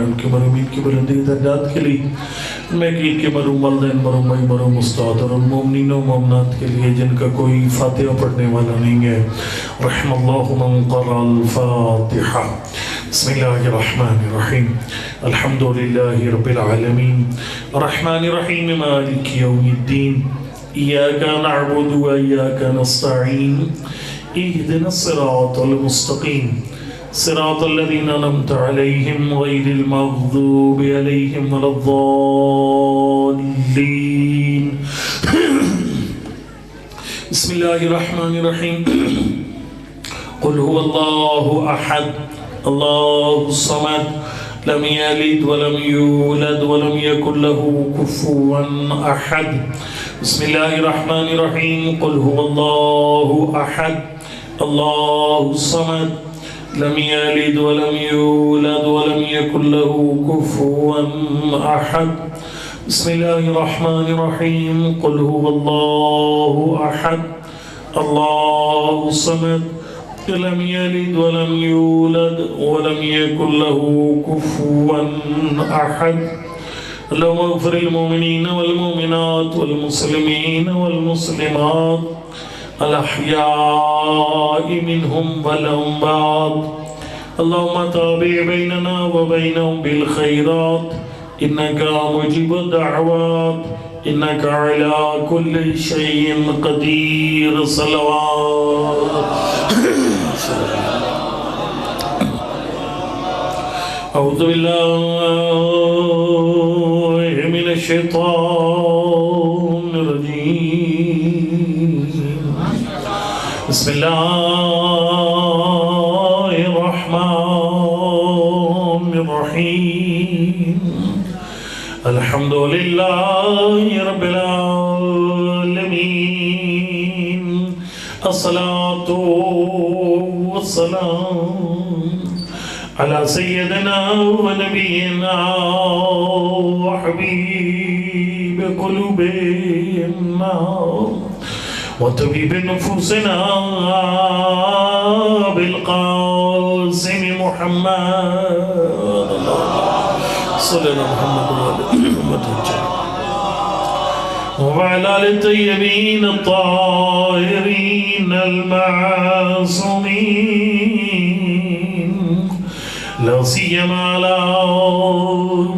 ان کے مرحومین کی بلندی درجات کے لیے، میکین کے مرحوم والدین، مرحوم بھائی، مرحوم استاد اور المومنین و مومنات کے لیے جن کا کوئی فاتحہ پڑھنے والا نہیں ہے، رحم اللہ من قرأ الفاتحہ۔ بسم اللہ الرحمن الرحیم، الحمدللہ رب العالمین، الرحمن الرحیم، مالک یوم الدین، ایاک نعبد و ایاک نستعین، اہدنا الصراط المستقیم، صراط الذین انعمت علیہم غیر المغضوب علیہم ولا الضالین۔ بسم اللہ الرحمن الرحیم، قل هو اللہ احد اللہ الصمد لم یلد ولم یولد ولم یکن له کفوا احد۔ بسم اللہ الرحمن الرحیم، قل هو اللہ احد اللہ الصمد لم یلد ولم یولد ولم یکن له کفوا احد۔ بسم اللہ الرحمن الرحیم، قل هو اللہ احد اللہ الصمد لم يلد ولم يولد ولم يكن له كفوا أحد۔ اللهم اغفر للمؤمنين والمؤمنات والمسلمين والمسلمات الأحياء منهم والأموات، اللهم تابع بيننا وبينهم بالخيرات إنك مجيب الدعوات إنك على كل شيء قدير۔ صلوات۔ أعوذ بالله من الشيطان الرجيم، بسم الله الرحمن الرحيم، الحمد لله رب العالمين، الصلاة والسلام على سيدنا ونبينا وحبيب قلوبنا وطبيب نفوسنا بالقاسم محمد، صلى الله عليه وسلم وعلى آل الطيبين الطاهرين المعصومين، لا سيما على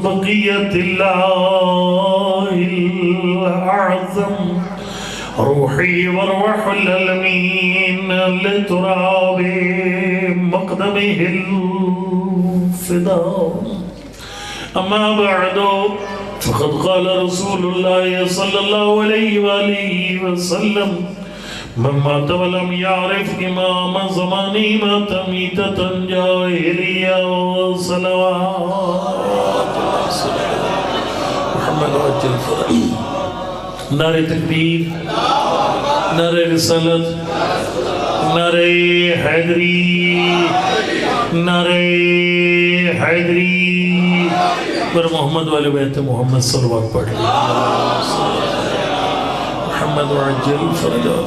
بقية الله الأعظم روحي وروح العالمين لتراب مقدمه الفداء، أما بعد فقد قال رسول الله صلى الله عليه وآله وسلم: من مات ولم يعرف إمام زمانه مات ميتة جاهلية۔ صلوات محمد وعجل فرح۔ نعرہ تکبیر، نعرہ رسالت، نعرہ حیدری، نعرہ حیدری پر محمد والے بیت محمد صلوات پڑھ لیں۔ محمد وعجل فرجہ۔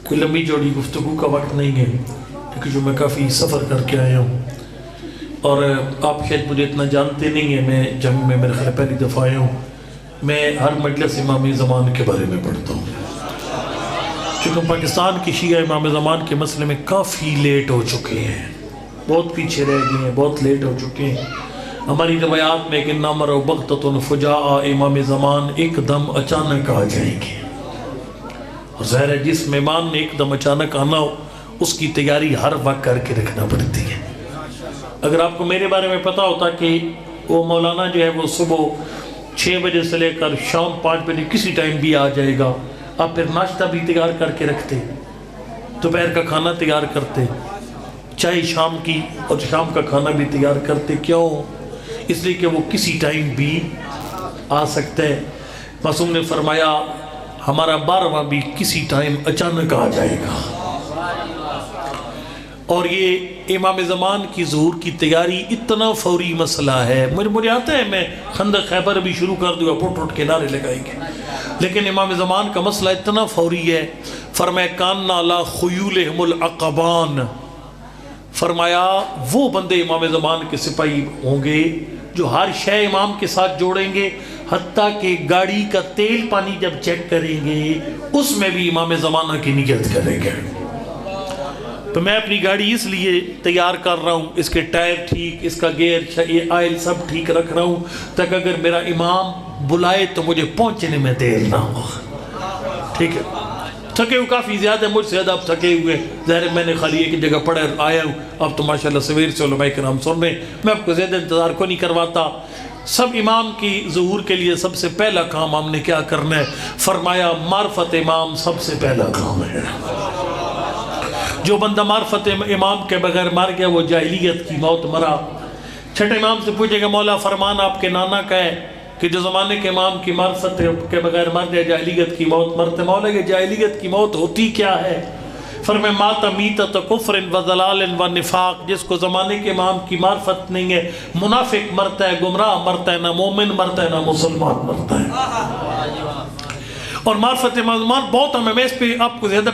کوئی لمبی جوڑی گفتگو کا وقت نہیں ہے کیونکہ جو میں کافی سفر کر کے آیا ہوں اور آپ شاید مجھے اتنا جانتے نہیں ہیں، میں جنگ میں میرے خیال پہلی دفعہ آیا ہوں، میں ہر مجلس امام زمان کے بارے میں پڑھتا ہوں چونکہ پاکستان کی شیعہ امام زمان کے مسئلے میں کافی لیٹ ہو چکے ہیں، بہت پیچھے رہ گئے ہیں، بہت لیٹ ہو چکے ہیں۔ ہماری روایات میں کہ نامر و بغتۃ فجاء امام زمان ایک دم اچانک آ جائیں گے، اور ظاہر ہے جس مہمان نے ایک دم اچانک آنا ہو اس کی تیاری ہر وقت کر کے رکھنا پڑتی ہے۔ اگر آپ کو میرے بارے میں پتا ہوتا کہ وہ مولانا جو ہے وہ صبح 6 بجے سے لے کر شام 5 بجے کسی ٹائم بھی آ جائے گا، آپ پھر ناشتہ بھی تیار کر کے رکھتے، دوپہر کا کھانا تیار کرتے، چائے شام کی اور شام کا کھانا بھی تیار کرتے۔ کیوں؟ اس لیے کہ وہ کسی ٹائم بھی آ سکتا ہے۔ معصوم نے فرمایا ہمارا 12واں بھی کسی ٹائم اچانک آ جائے گا، اور یہ امام زمان کی ظہور کی تیاری اتنا فوری مسئلہ ہے۔ مجھے آتا ہے میں خندق خیبر بھی شروع کر دوں، پھٹ پھٹ کے نعرے لگائیں گے، لیکن امام زمان کا مسئلہ اتنا فوری ہے۔ فرمایا کان علی خیولہم العقبان فرمایا وہ بندے امام زمان کے سپاہی ہوں گے جو ہر شے امام کے ساتھ جوڑیں گے، حتیٰ کہ گاڑی کا تیل پانی جب چیک کریں گے اس میں بھی امام زمانہ کی نیت کریں گے۔ تو میں اپنی گاڑی اس لیے تیار کر رہا ہوں، اس کے ٹائر ٹھیک، اس کا گیئر آئل سب ٹھیک رکھ رہا ہوں تاکہ اگر میرا امام بلائے تو مجھے پہنچنے میں دیر نہ ہو۔ ٹھیک ہے، تھکے ہوئے کافی زیادہ، مجھ سے زیادہ اب تھکے ہوئے، ظاہر میں نے خالی ایک جگہ پڑھا آیا ہوں، اب تو ماشاءاللہ سویر سے علماء کرام سن رہے ہیں، میں آپ کو زیادہ انتظار کو نہیں کرواتا۔ سب امام کی ظہور کے لیے سب سے پہلا کام ہم نے کیا کرنا ہے؟ فرمایا معرفت امام سب سے پہلا کام ہے۔ جو بندہ معرفت امام کے بغیر مر گیا وہ جاہلیت کی موت مرا۔ چھٹے امام سے پوچھے گا مولا فرمان آپ کے نانا کا ہے کہ جو زمانے کے امام کی معرفت کے بغیر مر گیا جاہلیت کی موت مرتے۔ مولا یہ جاہلیت کی موت ہوتی کیا ہے؟ فرمائے مات میتت کفر و ضلال و نفاق، جس کو زمانے کے امام کی معرفت نہیں ہے منافق مرتا ہے، گمراہ مرتا ہے، نہ مومن مرتا ہے نہ مسلمان مرتا ہے۔ اور معرفت امام بہت ہمیں، میں اس پہ آپ کو زیادہ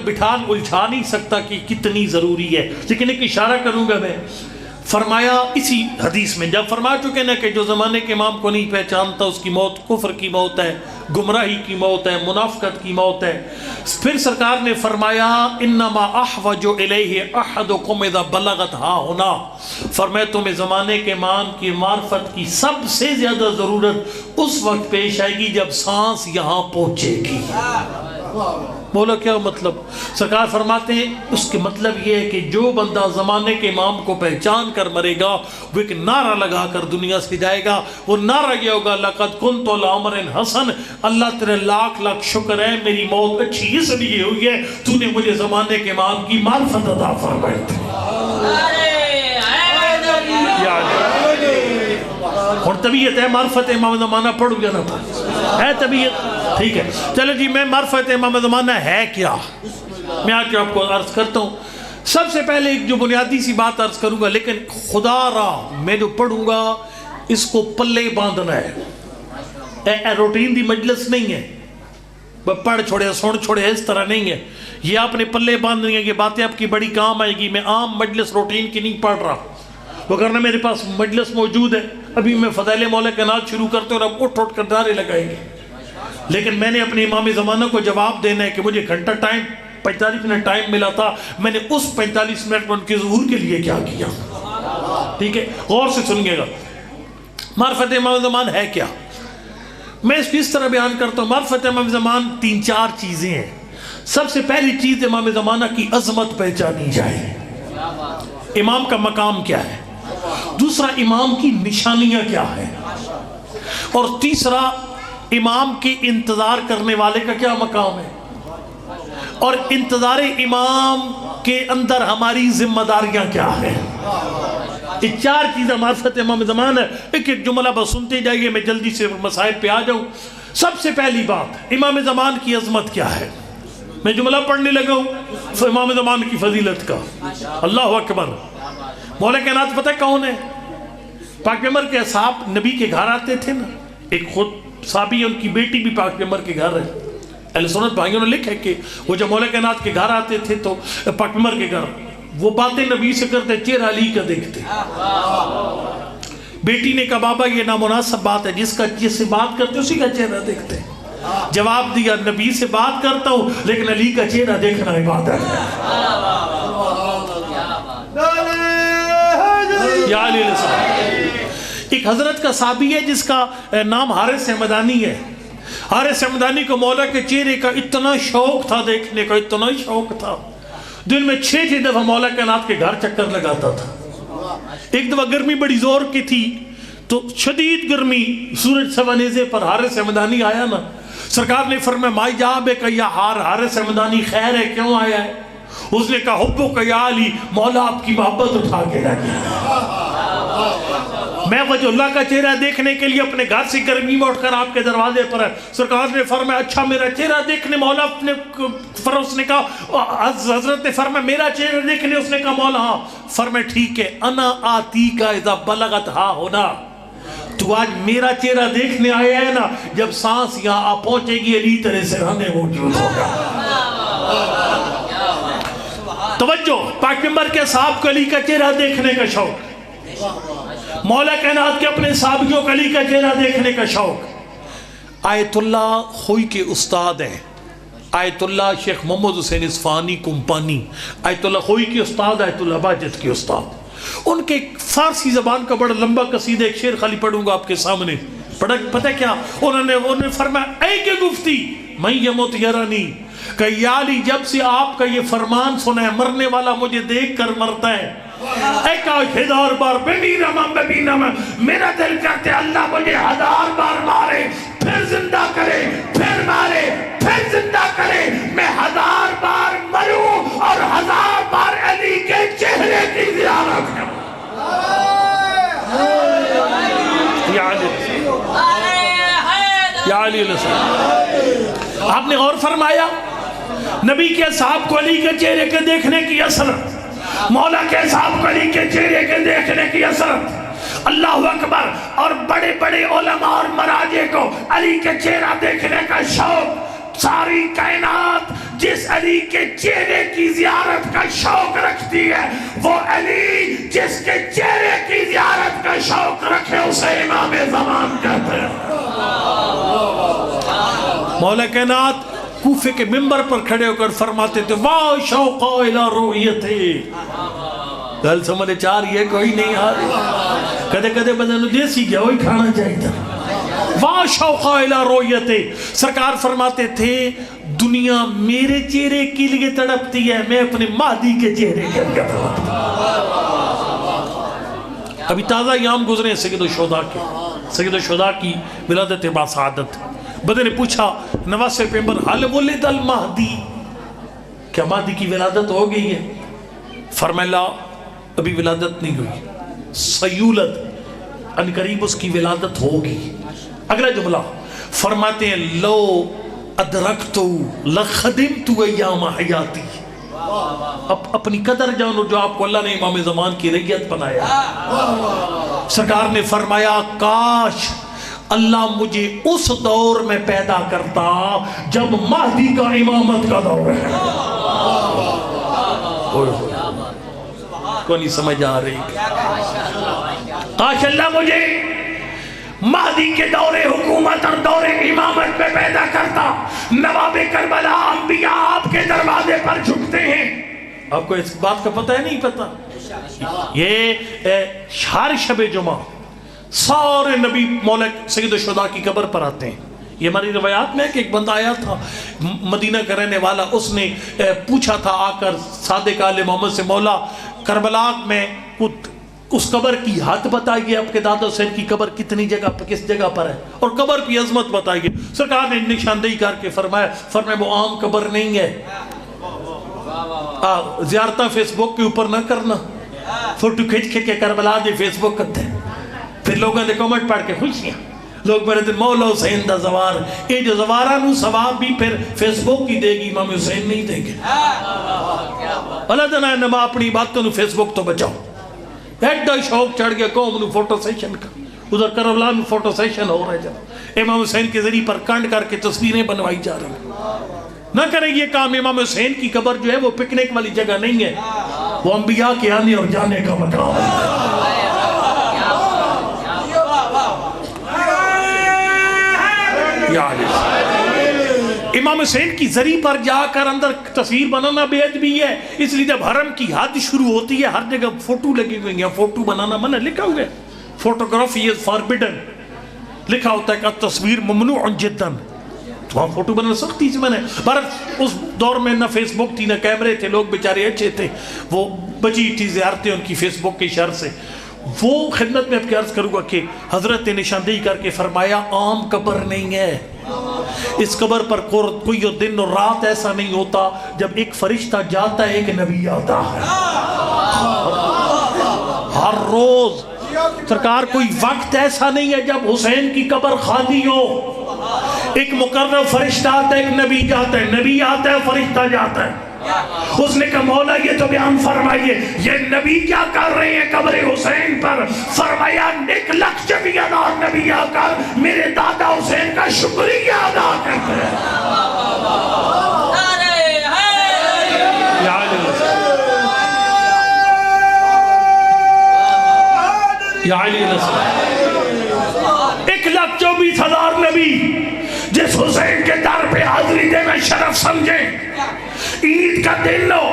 الجھا نہیں سکتا کہ کتنی ضروری ہے، لیکن ایک اشارہ کروں گا میں۔ فرمایا اسی حدیث میں جب فرما چکے نا کہ جو زمانے کے امام کو نہیں پہچانتا اس کی موت کفر کی موت ہے، گمراہی کی موت ہے، منافقت کی موت ہے۔ پھر سرکار نے فرمایا انما احوج الیہ احدکم اذا بلغت ہا ہونا، فرمایا تمہیں زمانے کے امام کی معرفت کی سب سے زیادہ ضرورت اس وقت پیش آئے گی جب سانس یہاں پہنچے گی۔ بولا کیا مطلب؟ سرکار فرماتے ہیں اس کے مطلب یہ ہے کہ جو بندہ زمانے کے امام کو پہچان کر مرے گا وہ ایک نعرہ لگا کر دنیا سے جائے گا۔ وہ نعرہ یہ ہوگا لقد کنت لعمر حسن، اللہ تیرے لاکھ لاکھ شکر ہے میری موت اچھی اس لیے ہوئی ہے تو نے مجھے زمانے کے امام کی معرفت عطا فرمائی تھی۔ اور طبیعت ہے معرفت امام زمانہ پڑھو یا نہ پڑھو، ہے طبیعت، ٹھیک ہے۔ چلو جی میں معرفت امام زمانہ ہے کیا، میں آج آپ کو عرض کرتا ہوں۔ سب سے پہلے ایک جو بنیادی سی بات عرض کروں گا، لیکن خدا را میں جو پڑھوں گا اس کو پلے باندھنا ہے، روٹین دی مجلس نہیں ہے، پڑھ چھوڑے سن چھوڑے اس طرح نہیں ہے، یہ آپ نے پلے باندھنی ہے، یہ باتیں آپ کی بڑی کام آئے گی۔ میں عام مجلس روٹین کی نہیں پڑھ رہا، وگرنہ میرے پاس مجلس موجود ہے، ابھی میں فضائل مولا کے نعت شروع کرتے اور اب اٹھ کر نعرے لگائیں گے، لیکن میں نے اپنے امام زمانہ کو جواب دینا ہے کہ مجھے گھنٹہ ٹائم 45 منٹ ٹائم ملا تھا، میں نے اس 45 منٹ میں ان کے ظہور کے لیے کیا کیا۔ ٹھیک ہے، غور سے سنیے گا معرفت امام زمان ہے کیا۔ میں اس کو اس طرح بیان کرتا ہوں، معرفت امام زمان 3-4 چیزیں ہیں۔ سب سے پہلی چیز امام زمانہ کی عظمت پہچانی جائے، امام کا مقام کیا ہے، دوسرا امام کی نشانیاں کیا ہے، اور تیسرا امام کے انتظار کرنے والے کا کیا مقام ہے، اور انتظار امام کے اندر ہماری ذمہ داریاں کیا ہیں۔ یہ 4 چیزیں معرفت امام زمان ہے۔ ایک ایک جملہ بس سنتے جائیے، میں جلدی سے مسائل پہ آ جاؤں۔ سب سے پہلی بات امام زمان کی عظمت کیا ہے، میں جملہ پڑھنے لگا ہوں امام زمان کی فضیلت کا، اللہ اکبر۔ مولا کائنات پتہ کون ہے؟ پاک پیغمبر کے اصحاب نبی کے گھر آتے تھے نا، ایک خود صحابی ان کی بیٹی بھی پاک پیغمبر کے گھر ہے۔ اہل سنت بھائیوں نے لکھا ہے کہ وہ جب مولا کائنات کے گھر آتے تھے تو پاک پیغمبر کے گھر وہ باتیں نبی سے کرتے چہرہ علی کا دیکھتے۔ بیٹی نے کہا بابا یہ نامناسب بات ہے، جس سے بات کرتے اسی کا چہرہ دیکھتے۔ جواب دیا نبی سے بات کرتا ہوں لیکن علی کا چہرہ دیکھنا عبادت ہے۔ یا علی ایک حضرت کا صحابی ہے جس کا نام حارث حمدانی ہے۔ حارث حمدانی کو مولا کے چہرے کا اتنا شوق تھا، دیکھنے کا اتنا شوق تھا، دن میں 6 دفعہ مولا کائنات کے گھر چکر لگاتا تھا۔ ایک دفعہ گرمی بڑی زور کی تھی تو شدید گرمی، سورج سوانیزے پر حارث حمدانی آیا نا، سرکار نے فرمایا مائی جاب ہے کہ یا حارث حمدانی خیر ہے، کیوں آیا ہے؟ اس نے کہا حبو کا یا علی، مولا آپ کی محبت اٹھا کے لگی، میں وجہ اللہ کا چہرہ دیکھنے کے لیے اپنے گھر سے گرمی میں اٹھ کر آپ کے دروازے پر ہے۔ سرکار نے فرمایا اچھا میرا چہرہ دیکھنے، مولا اپنے فروز نے کہا، حضرت نے فرمایا میرا چہرہ دیکھنے، اس نے کہا مولا ہاں۔ فرمایا ٹھیک ہے، انا آتی کا اذا بلغت ہا ہونا، تو آج میرا چہرہ دیکھنے آیا ہے نا، جب سانس یہاں پہنچے گی علی تیرے سرحانے موجود ہوگا۔ توجہ، پاک ممبر کے صاحب کو علی کا چہرہ دیکھنے کا شوق، مولا کائنات کے اپنے صحابیوں کو علی کا چہرہ دیکھنے کا شوق۔ آیت اللہ خوئی کے استاد ہیں، آیت اللہ شیخ محمد حسین اصفہانی کمپانی، آیت اللہ خوئی کے استاد، آیت اللہ باجت کے استاد۔ ان کے فارسی زبان کا بڑا لمبا قصیدہ ایک شعر خالی پڑھوں گا آپ کے سامنے، پتہ کیا انہوں نے فرمایا، اے کہ گفتی میں یموت یرانی، کہ یا علی جب سے آپ کا یہ فرمان سنا ہے مرنے والا مجھے دیکھ کر مرتا ہے، اے کاش 1000 بار ببینہ میں میرا دل کرتے اللہ مجھے 1000 بار مارے پھر زندہ کرے، پھر مارے پھر زندہ کرے، میں 1000 بار مروں اور 1000 بار علی کے چہرے کی زیارت کروں۔ یا علی آپ نے غور فرمایا، نبی کے صاحب کو علی کے چہرے کے دیکھنے کی اثرت، مولا کے صاحب کو علی کے چہرے کے دیکھنے کی اثرت، اللہ اکبر، اور بڑے بڑے علماء اور مراجع کو علی کے چہرہ دیکھنے کا شوق۔ ساری کائنات جس علی کے چہرے کی زیارت کا شوق رکھتی ہے، وہ علی جس کے چہرے کی زیارت کا شوق رکھے اسے امام زمان کہتے ہیں۔ مولا کائنات کوفے کے ممبر پر کھڑے ہو کر فرماتے تھے، واہ شوقا الی رؤیتے، گل سمجھے چار یہ کوئی نہیں آ رہی، کدے کدے بندے دیسی گیا وہی کھانا چاہیے تھا۔ واہ شوقا الی رؤیتے، سرکار فرماتے تھے دنیا میرے چہرے کے لیے تڑپتی ہے، میں اپنے مہدی کے چہرے کے لیے تڑپتا ہوں۔ ابھی تازہ ایام گزرے سید الشہداء کے، سید الشہداء کی ولادت باسعادت۔ بندے نے پوچھا نواز پیغمبر حل ولد المہدی، کیا مہدی کی ولادت ہو گئی ہے؟ فرمایا ابھی ولادت نہیں ہوئی، سیولد ان قریب اس کی ولادت ہوگی۔ اگلا جملہ فرماتے ہیں لو ادرکتو لخدمتو ایام حیاتی، اپنی قدر جانو جو آپ کو اللہ نے امام زمان کی رعیت بنایا۔ سرکار نے فرمایا کاش اللہ مجھے اس دور میں پیدا کرتا جب مہدی کا امامت کا دور ہے۔ کو نہیں سمجھ آ رہی، کاش اللہ مجھے مہدی کے دور حکومت اور دور امامت میں پیدا کرتا۔ نواب کربلا انبیاء آپ کے دروازے پر جھکتے ہیں۔ آپ کو اس بات کا پتہ ہے نہیں پتہ؟ یہ ہر شب جمعہ سارے نبی مولا سید الشہداء کی قبر پر آتے ہیں۔ یہ ہماری روایات میں ہے کہ ایک بندہ آیا تھا مدینہ کا رہنے والا، اس نے پوچھا تھا آ کر صادق آل محمد سے، مولا کربلا میں اس قبر کی حد بتائیے، آپ کے دادا حسین کی قبر کتنی جگہ پر، کس جگہ پر ہے، اور قبر کی عظمت بتائیے۔ سرکار نے نشاندہی کر کے فرمایا وہ عام قبر نہیں ہے، زیارتہ فیس بک کے اوپر نہ کرنا، فوٹو کھچ کے کربلا دے فیس بک کرتے ہیں، پھر لوگوں نے کمنٹ پڑھ کے خوشیاں، لوگ میرے دن مولا حسین دا زوار، یہ جو زوارہ نو ثواب بھی پھر فیس بک کی دے گی، امام حسین نہیں دے گے۔ اللہ دنائے نما اپنی باتوں نو فیس بک تو بچاؤ۔ ایڈا شوق چڑھ گیا قوم نو فوٹو سیشن کا، ادھر کربلا میں فوٹو سیشن ہو رہا ہے، جب امام حسین کے ذریعے پر کنڈ کر کے تصویریں بنوائی جا رہی ہیں۔ نہ کریں یہ کام، امام حسین کی قبر جو ہے وہ پکنک والی جگہ نہیں ہے، وہ انبیاء کے آنے اور جانے کا مقام ہے۔ امام حسین کی زری پر جا کر اندر تصویر بنانا بے ادبی ہے، اس لیے جب حرم کی حد شروع ہوتی ہے ہر جگہ فوٹو لگی ہوئی ہیں، فوٹو بنانا منع لکھا ہوا ہے، فوٹوگرافی از فاربڈن لکھا ہوتا ہے کہ تصویر ممنوع جداً، تو وہاں فوٹو بنانا سختی سے منع ہے۔ برحال اس دور میں نہ فیس بک تھی نہ کیمرے تھے، لوگ بیچارے اچھے تھے، وہ بچی تھی زیارتیں ان کی فیس بک کے شر سے۔ وہ خدمت میں آپ کی عرض کروں گا کہ حضرت نے نشاندہی کر کے فرمایا عام قبر نہیں ہے، اس قبر پر کوئی دن اور رات ایسا نہیں ہوتا جب ایک فرشتہ جاتا ہے ایک نبی آتا ہے، ہر روز سرکار کوئی وقت ایسا نہیں ہے جب حسین کی قبر خالی ہو، ایک مقرر فرشتہ آتا ہے ایک نبی جاتا ہے، نبی آتا ہے فرشتہ جاتا ہے۔ اس نے کہا مولا یہ تو بیان فرمائیے یہ نبی کیا کر رہے ہیں قبر حسین پر؟ فرمایا ایک لکھ جبی ادار نبی آ کر میرے دادا حسین کا شکریہ ادا کرتے ہیں۔ حسین کے در پہ حاضری دے میں شرف سمجھیں. عید کا دن ہو،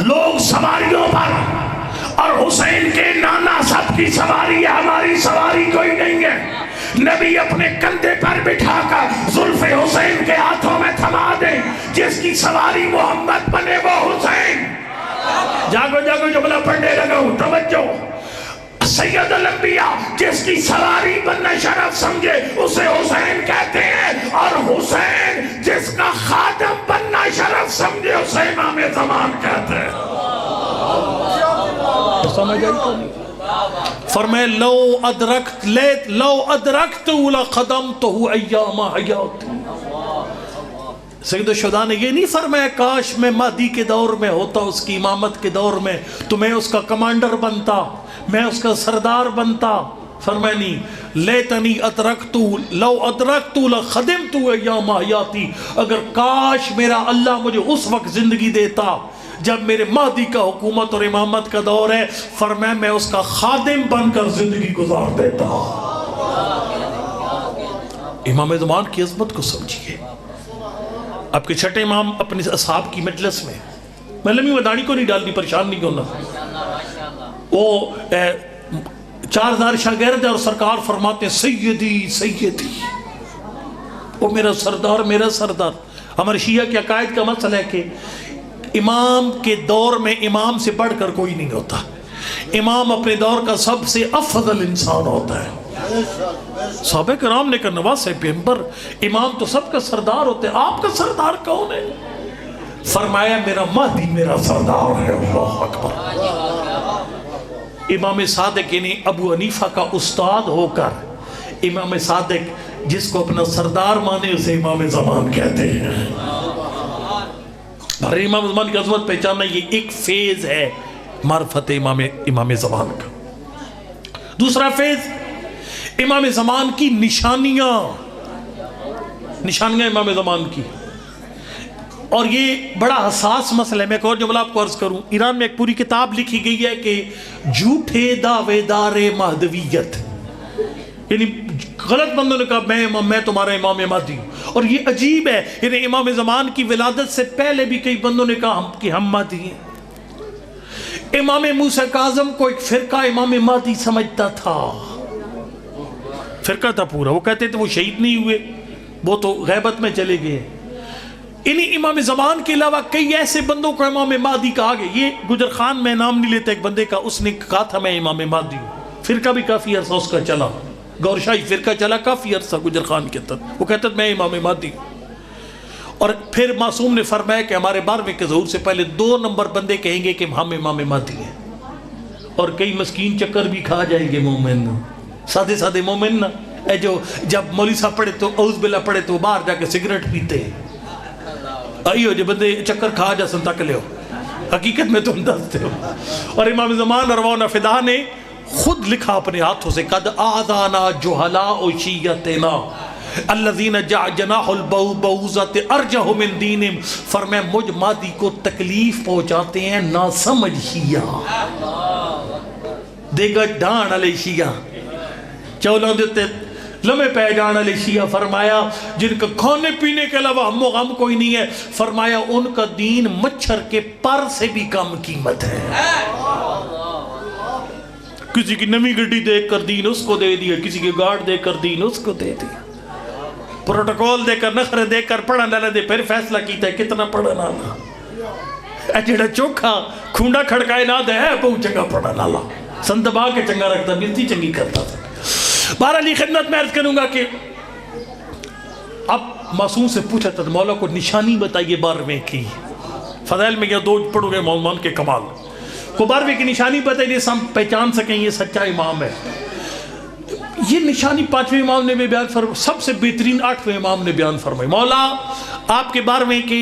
لوگ سواریوں پر، اور حسین کے نانا سب کی سواری ہے، ہماری سواری کوئی نہیں ہے. نبی اپنے کندھے پر بٹھا کر زلف حسین کے ہاتھوں میں تھما دیں، جس کی سواری محمد بنے وہ حسین. جاگو جاگو جملہ پڑھنے لگا ہوں، توجہ. سید الانبیاء جس کی سواری بننا شرف سمجھے اسے حسین کہتے ہیں، اور حسین جس کا خادم بننا شرف سمجھے اسے امام زمان کہتے ہیں. سمجھ آئی تو نہیں؟ فرمائے لو ادرکت لقدمتہ ایام حیاتی. سید الشہداء نے یہ نہیں فرمایا کاش میں مہدی کے دور میں ہوتا، اس کی امامت کے دور میں، تو میں اس کا کمانڈر بنتا، میں اس کا سردار بنتا. فرمایا نہیں، لیتنی لو ادرکت لخدمت ایام حیاتی، اگر کاش میرا اللہ مجھے اس وقت زندگی دیتا جب میرے مہدی کا حکومت اور امامت کا دور ہے، فرمایا میں اس کا خادم بن کر زندگی گزار دیتا. امام زمان کی عظمت کو سمجھیے. آپ کے چھٹے امام اپنے اصحاب کی مجلس میں لمبی وداڑی کو نہیں ڈالنی، پریشان نہیں ہونا، وہ 4000 شاگرد اور سرکار فرماتے ہیں سیدی سیدی، وہ میرا سردار میرا سردار. ہمارے شیعہ کے عقائد کا مسئلہ ہے کہ امام کے دور میں امام سے بڑھ کر کوئی نہیں ہوتا. امام اپنے دور کا سب سے افضل انسان ہوتا ہے. صحابہ کرام نے کہا نواز پیغمبر امام تو سب کا سردار ہوتے ہیں، آپ کا سردار کون ہے؟ فرمایا میرا مہدی میرا سردار ہے. اللہ اکبر. امام صادق یعنی ابو حنیفہ کا استاد ہو کر امام صادق جس کو اپنا سردار مانے اسے امام زمان کہتے ہیں. امام زمان کی عظمت پہچاننا یہ ایک فیض ہے معرفت امام زمان کا. دوسرا فیض امام زمان کی نشانیاں امام زمان کی. اور یہ بڑا حساس مسئلہ ہے. میں ایک اور جملہ آپ کو عرض کروں، ایران میں ایک پوری کتاب لکھی گئی ہے کہ جھوٹے دعوے دار مہدویت، یعنی غلط بندوں نے کہا میں تمہارا امام مہدی ہوں. اور یہ عجیب ہے، یعنی امام زمان کی ولادت سے پہلے بھی کئی بندوں نے کہا کہ ہم مہدی ہیں. امام موسیٰ کاظم کو ایک فرقہ امام مہدی سمجھتا تھا، فرقہ تھا پورا. وہ کہتے تھے وہ شہید نہیں ہوئے، وہ تو غیبت میں چلے گئے. انہی امام زمان کے علاوہ کئی ایسے بندوں کو امام مہدی کہا گیا. یہ گجر خان میں نام نہیں لیتا ایک بندے کا، اس نے کہا تھا میں امام مہدی ہوں. فرقہ بھی کافی عرصہ اس کا چلا، گور شاہی فرقہ چلا کافی عرصہ گجر خان کے تحت. وہ کہتا ہے میں امام مہدی ہوں. اور پھر معصوم نے فرمایا کہ ہمارے 12ویں کے ظہور سے پہلے 2 نمبر بندے کہیں گے کہ ہم امام مہدی ہیں. اور کئی مسکین چکر بھی کھا جائیں گے مومن، سادے سادے مومن نا، جو جب مولوی صاحب پڑھے تو اعوذ باللہ پڑھے تو باہر جا کے سگریٹ پیتے ہیں. آئیو جو بندے چکر کھا جا سن تک لے ہو، حقیقت میں تم دستے ہو. اور امام زمان اروانا فدا نے خود لکھا اپنے ہاتھوں سے قد آذانا جہلاء شیعتنا الذین جناح البعوضۃ ارجح من دینہم. فرمایا مجھ مہدی کو تکلیف پہنچاتے ہیں نا سمجھ شیعہ، دیگا ڈان علی شیعہ، چولوں دیتے لمحے پہ جان علی شیعہ. فرمایا جن کا کھانے پینے کے علاوہ ہم و غم کوئی نہیں ہے، فرمایا ان کا دین مچھر کے پر سے بھی کم قیمت ہے. کسی کی نمی گڈی دیکھ کر دین اس کو دے دیا، کسی کی گاڑ دے کر دین اس کو دے دیا، پروٹوکول دے کر نخرے دے کر پڑھا نہ دے پھر فیصلہ کیتا ہے کتنا پڑھنا نا. اے جڑا چوکھا کھونڈا کھڑکائے نہ دے ہے بہت چنگا پڑھنا لا، سندبا کے چنگا رکھتا بیزتی چنگی کرتا تھا. بہرحال خدمت میں عرض کروں گا کہ اب معصوم سے پوچھا تھا مولا کو نشانی بتائیے 12ویں کی. فضائل میں یہ 2 پڑھو گے مولانا کے کمال کو 12ویں کی نشانی بتائیے جس ہم پہچان سکیں یہ سچا امام ہے. یہ نشانی 5ویں امام نے بھی بیان فرمائی، سب سے بہترین 8ویں امام نے بیان فرمائی. مولا آپ کے 12ویں کے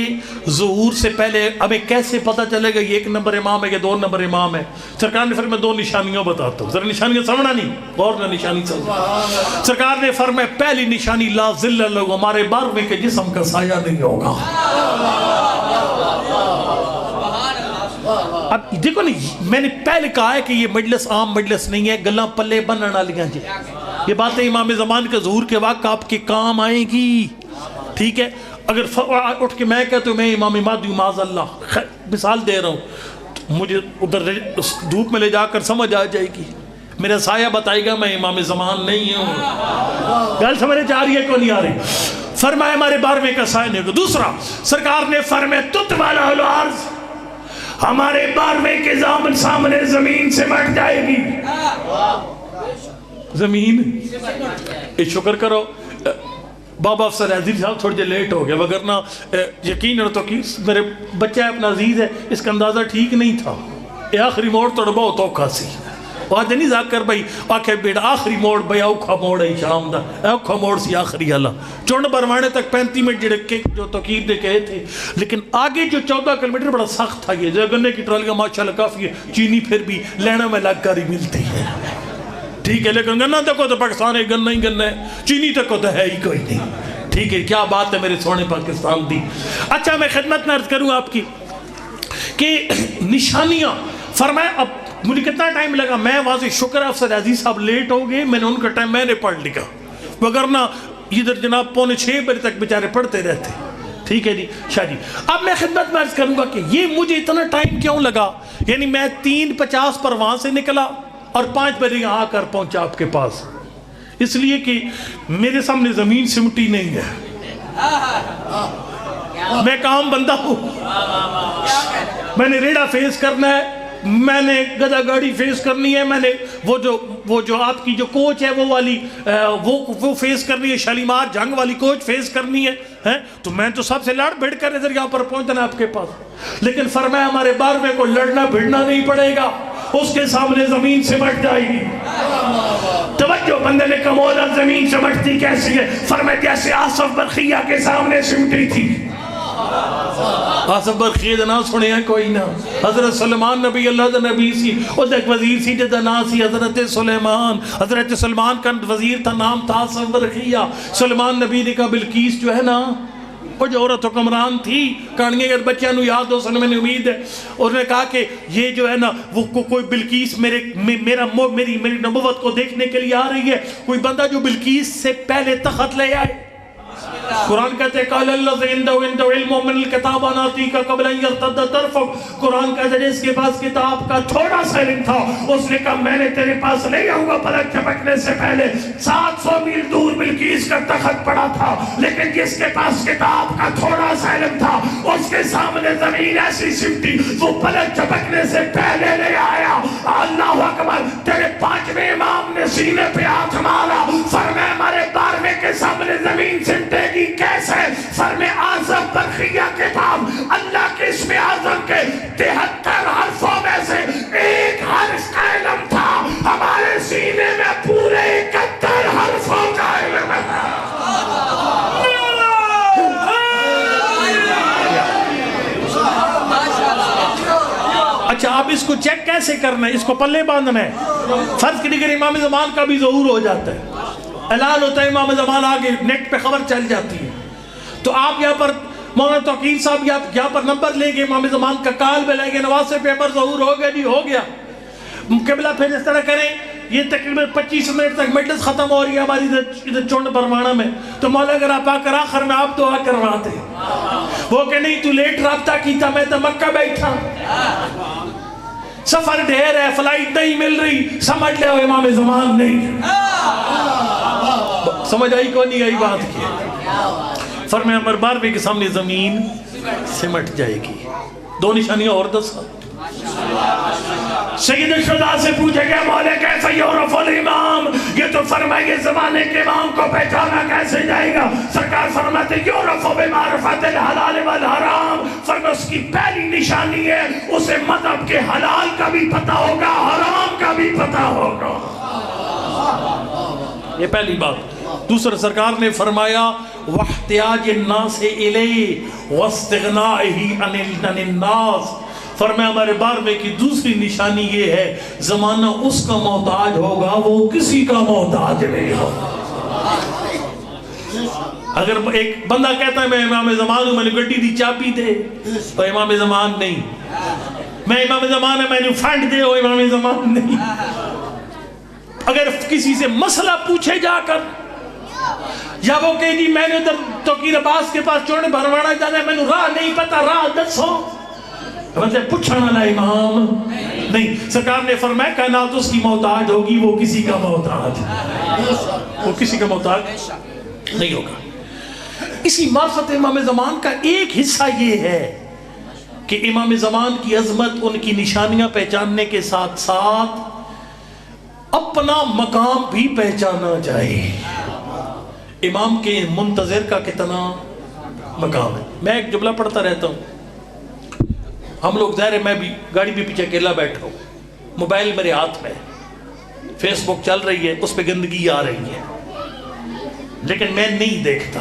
ظہور سے پہلے ہمیں کیسے پتہ چلے گا یہ 1 نمبر امام ہے یا 2 نمبر امام ہے؟ سرکار نے فرمایا 2 نشانیاں بتاتا ہوں، ذرا نشانیاں سمجھنا نہیں، غور نہ نشانی سمجھنا. سرکار نے فرمایا پہلی نشانی لا ظل لہو، ہمارے 12ویں کے جسم کا سایہ نہیں ہوگا. اب دیکھو نہیں، میں نے پہلے کہا ہے کہ یہ مجلس عام مجلس نہیں ہے، گلاں پلے بنن والیاں جی. یہ باتیں امام زمان کے ظہور کے وقت آپ کے کام آئیں گی. ٹھیک ہے، اگر اٹھ کے میں کہتا ہوں میں امام مہدی معاذ اللہ، مثال دے رہا ہوں، مجھے ادھر دھوپ میں لے جا کر سمجھ آ جائے گی، میرا سایہ بتائے گا میں امام زمان نہیں ہوں. گل سمجھ آ رہی ہے کو نہیں آ رہی؟ فرمایا ہمارے 12ویں کا سایہ نہیں ہوگا. دوسرا سرکار نے فرمایا تت والا الارض، ہمارے 12ویں کے سامنے زمین سے مٹ جائے گی. زمین شکر کرو بابا افسر عزیز صاحب تھوڑے لیٹ ہو گئے، وگرنہ یقین تو کی میرے بچہ اپنا عزیز ہے، اس کا اندازہ ٹھیک نہیں تھا. یہ آخری موڑ تو بہت اوکھا سی، آج نہیں ذاکر بھائی آکھے بیٹا آخری موڑ بھئی اوکھا موڑ ہے شام دا، اوکھا موڑ سی آخری اللہ چونڈ بروانے تک 35 منٹ جڑے جو توقیر دے کہے تھے، لیکن آگے جو 14 کلومیٹر بڑا سخت تھا. یہ گنے کی ٹرالیاں ماشاءاللہ کافی ہے، چینی پھر بھی لینا میں لگ کر ہی ملتی ہے، ٹھیک ہے، لیکن گنہ تک تو پاکستان ہے، گنہ ہی گنہ ہے، چینی تک تو ہے ہی کوئی نہیں. ٹھیک ہے، کیا بات ہے میرے سونے پاکستان دی. اچھا میں خدمت میں عرض کروں آپ کی کہ نشانیاں فرمایا. اب مجھے کتنا ٹائم لگا، میں واضح شکر افسر عزیز صاحب لیٹ ہو گئے، میں نے ان کا ٹائم میں نے پڑھ لکھا، وگرنہ ادھر جناب 6:45 بجے تک بیچارے پڑھتے رہتے. ٹھیک ہے جی شاہ جی. اب میں خدمت میں عرض کروں گا کہ یہ مجھے اتنا ٹائم کیوں لگا، یعنی میں 3:50 پر وہاں سے نکلا اور 5 بجے یہاں آ کر پہنچا آپ کے پاس، اس لیے کہ میرے سامنے زمین سمٹی نہیں ہے، میں کام بندہ ہوں، میں نے ریڑا فیس کرنا ہے، میں نے گدا گاڑی فیس کرنی ہے، میں نے وہ جو آپ کی جو کوچ ہے وہ والی وہ فیس کرنی ہے، شالیمار جنگ والی کوچ فیس کرنی ہے، تو میں تو سب سے لڑ بھڑ کر ادھر یہاں پر پہنچنا آپ کے پاس. لیکن فرمایا ہمارے 12ویں کو لڑنا بھڑنا نہیں پڑے گا، اس کے سامنے زمین سمٹ جائے گی. توجہ بندے نے کمولا زمین سمٹتی کیسی ہے؟ فرمایا جیسے آصف برخیہ کے سامنے سمٹی تھی. آصف برخیہ نہ سنے ہیں کوئی نہ، حضرت سلیمان نبی اللہ دا نبی سی، اس ایک وزیر سی جدہ نا سی حضرت سلیمان. حضرت سلیمان کا وزیر تھا، نام تھا آصف برخیہ. سلیمان نبی نے کہا بلقیس جو ہے نا وہ جو عورت حکمران تھی، کہانگے اگر بچیاں نو یاد ہو سنے میں نے امید ہے، اور نے کہا کہ یہ جو ہے نا وہ کوئی بلقیس میری نبوت کو دیکھنے کے لیے آ رہی ہے، کوئی بندہ جو بلقیس سے پہلے تخت لے آئے. قرآن کہتے ہیں قال اللہ عندہ علم من الکتاب ناتیک قبل ان یرتد طرفک. قرآن کہتے ہیں اس کے پاس کتاب کا تھوڑا سا علم تھا، اس نے کہا میں نے تیرے پاس لے آؤں گا پلک جھپکنے سے پہلے. 700 میل دور بلقیس کا تخت پڑا تھا، لیکن جس کے پاس کتاب کا تھوڑا سا علم تھا اس کے سامنے زمین ایسی سمٹی وہ پلک جھپکنے سے پہلے لے آیا. اللہ اکبر. تیرے 5ویں امام نے سینے پہ ہاتھ مارا، فرمایا ہمارے 12ویں کے سامنے زمین سمٹے گی کیسے؟ فرمایا آصف برخیہ کے بعد اللہ کے اسم اعظم کے 73 حرفوں میں سے ایک حرف کا علم تھا، ہمارے سینے میں پورے 71 حرفوں کا علم ہے. اچھا آپ اس کو چیک کیسے کرنا ہے؟ اس کو پلے باندھنا ہے. فرض کی دیگر امام زمان کا بھی ظہور ہو جاتا ہے، اعلان ہوتا ہے امام زمان آگے نیٹ پہ خبر چل جاتی ہے، تو آپ یہاں پر مولانا توقیر صاحب یہاں پر نمبر لیں گے، امام زمان کا کال پہ لیں گے، نواز سے پیپر ظہور ہو گیا جی ہو گیا. قبلہ پھر اس طرح کریں، یہ تقریباً 25 منٹ تک مجلس ختم ہو رہی ہے ہماری ادھر چونڈ برمانہ میں، تو مولا اگر آپ آ کر آخر میں آپ دعا کرواتے، وہ کہ نہیں تو لیٹ رابطہ کیتا میں تو مکہ بیٹھا، سفر ڈھیر ہے، فلائٹ نہیں مل رہی، سمجھ لے وہ امام زمان نہیں. سمجھ آئی کو نہیں آئی بات کی؟ فرمایا ہمارے 12ویں کے سامنے زمین سمٹ جائے گی. 2 نشانیاں اور دسا. سید الشہداء سے پوچھے گیا مولا کیف یعرف الامام، یہ تو فرمائے زمانے کے امام کو پہچانا کیسے جائے گا؟ سرکار فرماتے یعرف بمعرفت الحلال والحرام. فرمایا اس کی پہلی نشانی ہے اسے مذہب کے حلال کا بھی پتہ ہوگا، حرام کا بھی پتہ ہوگا. یہ پہلی بات. دوسرا سرکار نے فرمایا واحتیاج الناس الیہ واستغنائہ عن الناس. فرمایا ہمارے 12ویں کی دوسری نشانی یہ ہے زمانہ اس کا محتاج ہوگا وہ کسی کا محتاج نہیں ہوگا. اگر ایک بندہ کہتا ہے میں امام زمان ہوں، میں نے گڈی دی چابی دے، تو امام زمان نہیں. میں امام زمان ہے، میں نے فنڈ دے، وہ امام زمان نہیں. اگر کسی سے مسئلہ پوچھے جا کر یا وہ کہ جی میں نے ادھر توقیر عباس کے پاس چوڑے بھروانا جانا ہے، میں نے راہ نہیں پتا، راہ دسو، مطلب پوچھنا والا امام نہیں۔ سرکار نے فرمایا کائنات اس کی محتاج ہوگی، وہ کسی کا محتاج، وہ کسی کا محتاج نہیں ہوگا۔ اسی معرفت امام زمان کا ایک حصہ یہ ہے کہ امام زمان کی عظمت، ان کی نشانیاں پہچاننے کے ساتھ ساتھ اپنا مقام بھی پہچانا جائے۔ امام کے منتظر کا کتنا مقام ہے۔ میں ایک جملہ پڑھتا رہتا ہوں، ہم لوگ ظاہر ہے، میں بھی گاڑی بھی پیچھے اکیلا بیٹھا ہوں، موبائل میرے ہاتھ میں، فیس بک چل رہی ہے، اس پہ گندگی آ رہی ہے، لیکن میں نہیں دیکھتا۔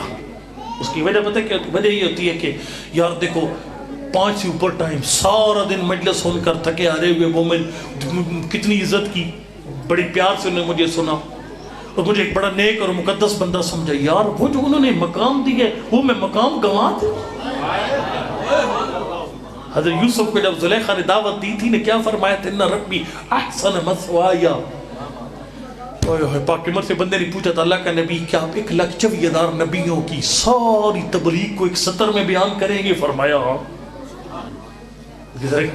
اس کی وجہ پتہ کیا؟ وجہ یہ ہوتی ہے کہ یار دیکھو 5 سے اوپر ٹائم سارا دن مجلس سن کر تھکے آ رہے ہوئے، وہ میں کتنی عزت کی، بڑی پیار سے انہوں نے مجھے سنا اور مجھے ایک بڑا نیک اور مقدس بندہ سمجھا، یار وہ جو انہوں نے مقام دی ہے وہ میں مقام گنوا دوں۔ حضرت یوسف کو جب زلیخا نے دعوت دی تھی نے کیا فرمایا تھا؟ ان ربی احسن مثوایا۔ پاک عمر سے بندے نے پوچھا تھا اللہ کا نبی کیا آپ 1,24,000 نبیوں کی ساری تبلیغ کو ایک سطر میں بیان کریں گے؟ فرمایا ہاں۔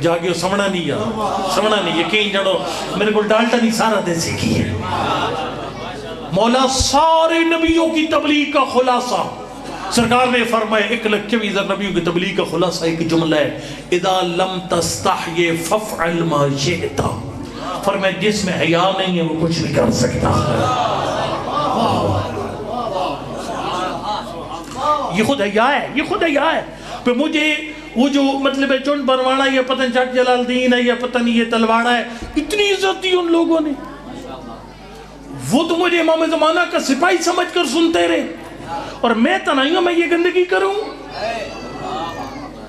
جاگے سمنا نہیں یا سمنا نہیں، یقین جڑو میرے کو ڈالٹا نہیں سارا دے سیکھی ہے۔ مولا سارے نبیوں کی تبلیغ کا خلاصہ سرکار نے فرمایا 1,24,000 نبیوں کی تبلیغ کا خلاصہ ایک جملہ ہے، اذا لم تستحی فافعل ما شئت۔ فرمایا جس میں حیا نہیں ہے وہ کچھ نہیں کر سکتا۔ یہ خود حیا ہے، یہ خود حیا ہے۔ پہ مجھے وہ جو مطلب ہے چون بروانا یا پتہ چاک جلال الدین ہے یا پتہ نہیں یہ تلواڑا ہے، اتنی عزت دی ان لوگوں نے، وہ تو مجھے امام زمانہ کا سپاہی سمجھ کر سنتے رہے، اور میں تنائیوں میں یہ گندگی کروں۔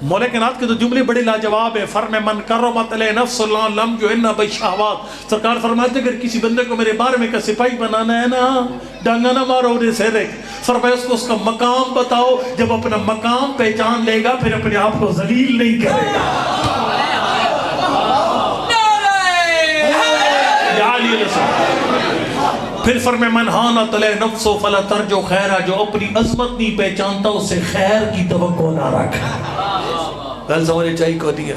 مولا کائنات کے تو جملے بڑے لاجواب ہیں۔ فرمائے من کرمت علیہ نفس اللہ لم جو انہا بشہوات۔ سرکار فرماتے اگر کسی بندے کو میرے بارے میں کا سپاہی بنانا ہے نا، ڈانگا نہ مارو انہیں سہرے، فرمائے اس کو اس کا مقام بتاؤ، جب اپنا مقام پہچان لے گا پھر اپنے آپ کو ذلیل نہیں کرے گا۔ پھر فرمائے من ہانت علیہ نفسو فلا ترجو خیرہ، جو اپنی عظمت نہیں پہچانتا اس سے خیر کی توقع نہ رکھا۔ گل سمجھے چاہیے کو دیا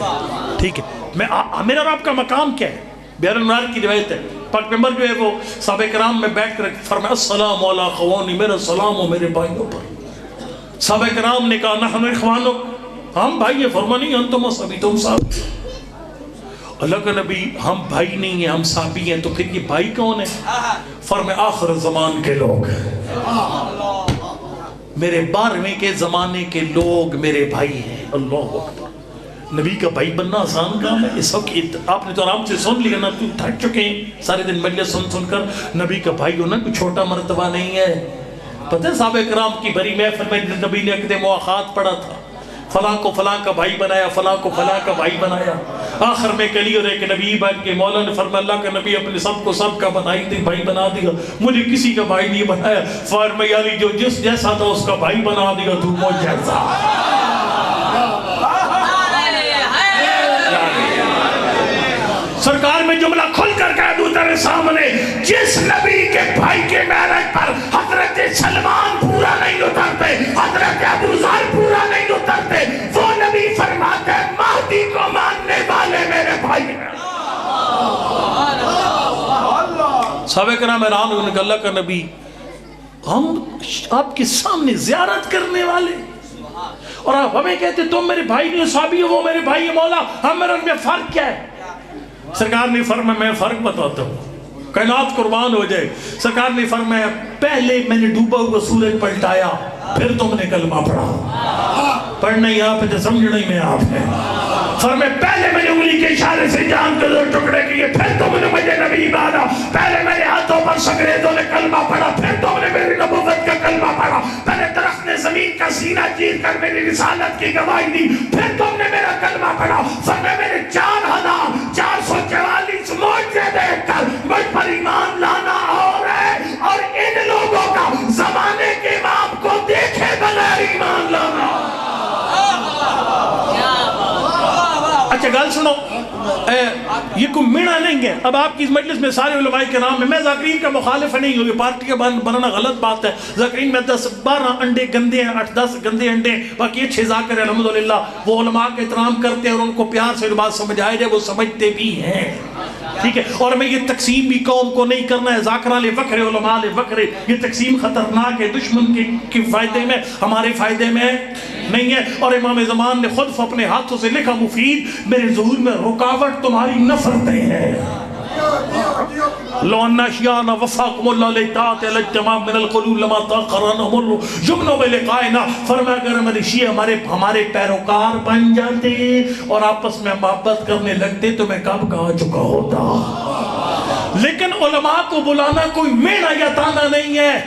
ٹھیک ہے۔ میرا اور آپ کا مقام کیا ہے؟ بیار المنار کی روایت ہے، پاک پیغمبر جو ہے وہ صحابہ کرام میں بیٹھ کر فرمایا السلام علی اخوانی، میرا سلام ہو میرے بھائیوں پر۔ صحابہ کرام نے کہا نحن اخوانو، ہم بھائی ہیں۔ فرمایا نہیں انتم صحابی، تم صحابی۔ اللہ کا نبی ہم بھائی نہیں ہیں، ہم صحابی ہیں، تو پھر یہ بھائی کون ہے؟ فرمایا آخر زمان کے لوگ، میرے 12ویں کے زمانے کے لوگ میرے بھائی ہیں۔ اللہ اکبر۔ نبی کا بھائی بننا آسان کام ہے؟ اس وقت آپ نے تو آرام سے سن لیا نا، تو تھک چکے ہیں سارے دن مجلس سن سن کر۔ نبی کا بھائی ہونا کوئی چھوٹا مرتبہ نہیں ہے۔ پتہ ہے صحابہ کرام کی بھری محفل میں نبی نے عقد مواخات پڑھا تھا، فلاں کو فلاں کا بھائی بنایا، فلاں کو فلاں کا بھائی بنایا۔ آخر میں کلی اور ایک نبی بن کے مولا نے فرمایا اللہ کا نبی اپنے سب کو سب کا بنائی تھی بھائی بنا دیا، مجھے کسی کا بھائی نہیں بنایا۔ فرمایا علی جو جس جیسا تھا اس کا بھائی بنا دیا، تو مجھ جیسا۔ سرکار میں جملہ کھل کر کہہ دوں تیرے سامنے، جس نبی کے بھائی کے معراج پر حضرت سلمان پورا نہیں اترتے، حضرت ابو ذر پورا نہیں اترتے، وہ نبی فرماتے ہیں مہدی کو ماننے والے میرے بھائی ہیں۔ صحابہ کرام حیران ہوئے کہ اللہ کا نبی ہم آپ کے سامنے زیارت کرنے والے، اور آپ ہمیں کہتے تم میرے بھائی نہیں، صحابی ہو وہ میرے بھائی ہیں، مولا ہم میرے ان میں فرق کیا ہے؟ سرکار نے فرمایا میں فرق بتاتا ہوں، کائنات قربان ہو جائے۔ سرکار نے فرمایا پہلے میں نے ڈوبا ہوا سورج پلٹایا، پھر تم نے کلمہ پڑھا۔ پڑھنا ہی آپ ہے، سمجھنا ہی میں آپ ہے۔ فرمایا پہلے میں نے انگلی کے اشارے سے جان کے 2 ٹکڑے کیے، پھر تم نے مجھے نبی مانا۔ پہلے میرے ہاتھوں پر انگریزوں نے کلمہ پڑھا، پھر تم نے میری نبوت کا کلمہ پڑھا۔ پہلے درخت نے زمین کا سینہ چیر کر میری رسالت کی گواہی دی، پھر تم نے میرا کلمہ پڑھا۔ فرمایا میرے 4,444 معجزے دیکھ کر مجھ پر ایمان لانا اور ہے، اور ان لوگوں کا زمانے کے امام کو دیکھے بغیر ایمان لانا۔ اچھا گل سنو، یہ کوئی میڑا نہیں ہے. اب آپ کی اس مجلس میں سارے علماء کرام ہیں. میں ذاکرین کا مخالف نہیں ہوں, یہ پارٹی بنانا غلط بات ہے. ذاکرین میں 10-12 انڈے گندے ہیں, 8-10 گندے انڈے, باقی اچھے ذاکر ہیں الحمدللہ. وہ علماء کا احترام کرتے ہیں اور ان کو پیار سے بات سمجھائے جائے, وہ سمجھتے بھی ہیں. ٹھیک ہے, اور میں یہ تقسیم بھی قوم کو نہیں کرنا ہے, ذاکرہ لے وکرے علماء لے وکرے. یہ تقسیم خطرناک ہے, دشمن کے فائدے میں, ہمارے فائدے میں نہیں ہے. اور امام زمان نے خود اپنے ہاتھوں سے لکھا, مفید میرے ظہور میں رکاوٹ تمہاری نفرتیں ہیں. لو ان اشیاءنا وفاقم اللہ لیتات الاجتماع من القلوب لما تاخرنا مر جمنوں میں لقائنا. فرمایا اگر ہمارے شیعہ ہمارے پیروکار بن جاتے اور آپس میں محبت کرنے لگتے تو میں کب کہا چکا ہوتا. لیکن علماء کو بلانا کوئی میڑا یا تانا نہیں ہے.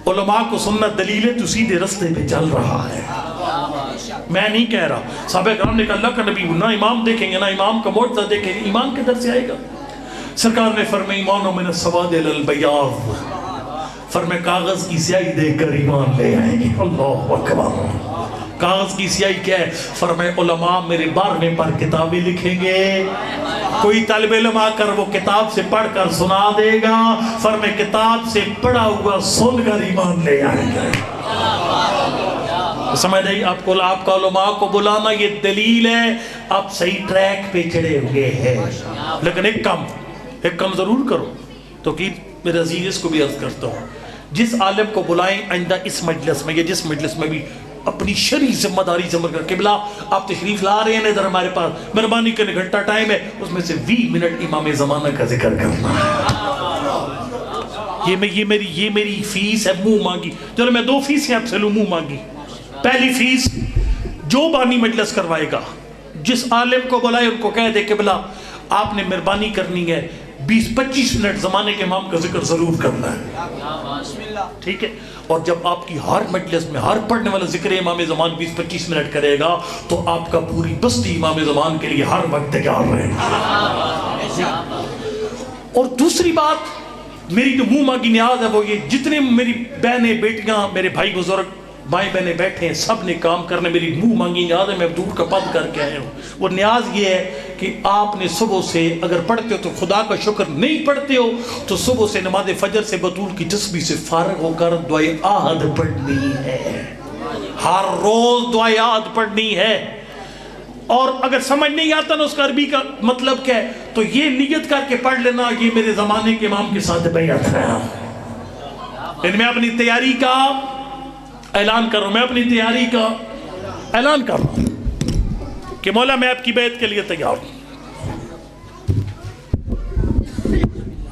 علماء کو سننا دلیل ہے تو سیدھے رستے پہ چل رہا ہے. میں نہیں کہہ رہا. صحابہ کرام نے کہا اللہ کا نبی نہ امام دیکھیں گے نہ امام کا معجزہ دیکھیں گے, ایمان کدھر سے آئے گا؟ سرکار نے فرمایا ایمان من السواد الی البیاض, فرمایا کاغذ کی سیاہی دیکھ کر ایمان لے آئیں گے. اللہ اکبر. کاغذ کی سیاہی کیا ہے؟ فرمایا علماء میرے 12ویں پر کتابیں لکھیں گے. کوئی طالب علم آ کر وہ کتاب سے پڑھ کر سنا دے گا, فرمایا کتاب سے پڑھا ہوا سن کر ایمان لے آئیں گے. سمجھ رہی آپ کو؟ آپ کا علماء کو بلانا یہ دلیل ہے آپ صحیح ٹریک پہ چڑھے ہوئے ہیں. لیکن ایک کام ضرور کرو تو کہ میرے عزیز اس کو بھی عرض کرتا ہوں, جس عالم کو بلائیں آئندہ اس مجلس میں یا جس مجلس میں بھی اپنی شرعی ذمہ داری سمجھ کر, قبلہ آپ تشریف لا رہے ہیں ادھر ہمارے پاس, مہربانی کرنے گھنٹہ ٹائم ہے, اس میں سے 20 منٹ امام زمانہ کا ذکر کرنا ہے. یہ میری فیس ہے منہ مانگی. چلو میں 2 فیس آپ سے لوں منہ مانگی. پہلی فیس جو بانی مجلس کروائے گا, جس عالم کو بلائے ان کو کہہ دے کہ بلا آپ نے مہربانی کرنی ہے 20-25 منٹ زمانے کے امام کا ذکر ضرور کرنا ہے. ٹھیک ہے, اور جب آپ کی ہر مجلس میں ہر پڑھنے والا ذکر امام زمان 20-25 منٹ کرے گا تو آپ کا پوری بستی امام زمان کے لیے ہر وقت تیار رہے گا. اور دوسری بات میری جو منہ مانگی نیاز ہے وہ یہ, جتنے میری بہنیں بیٹیاں میرے بھائی بزرگ بائیں بہنیں بیٹھے ہیں سب نے کام کرنے, میری منہ مانگی نیاز ہے, میں دور کا بند کر کے آیا ہوں. وہ نیاز یہ ہے کہ آپ نے صبح سے اگر پڑھتے ہو تو خدا کا شکر, نہیں پڑھتے ہو تو صبح سے نماز فجر سے بطول کی تسبیح سے فارغ ہو کر دعائے عہد پڑھنی ہے. ہر روز دعائے عہد پڑھنی ہے. اور اگر سمجھ نہیں آتا نا اس کا عربی کا مطلب کیا ہے تو یہ نیت کر کے پڑھ لینا یہ میرے زمانے کے امام کے ساتھ بیعت ہے. ان میں اپنی تیاری کا اعلان کر رہا ہوں, میں اپنی تیاری کا اعلان کر رہا ہوں کہ مولا میں آپ کی بیعت کے لیے تیار ہوں.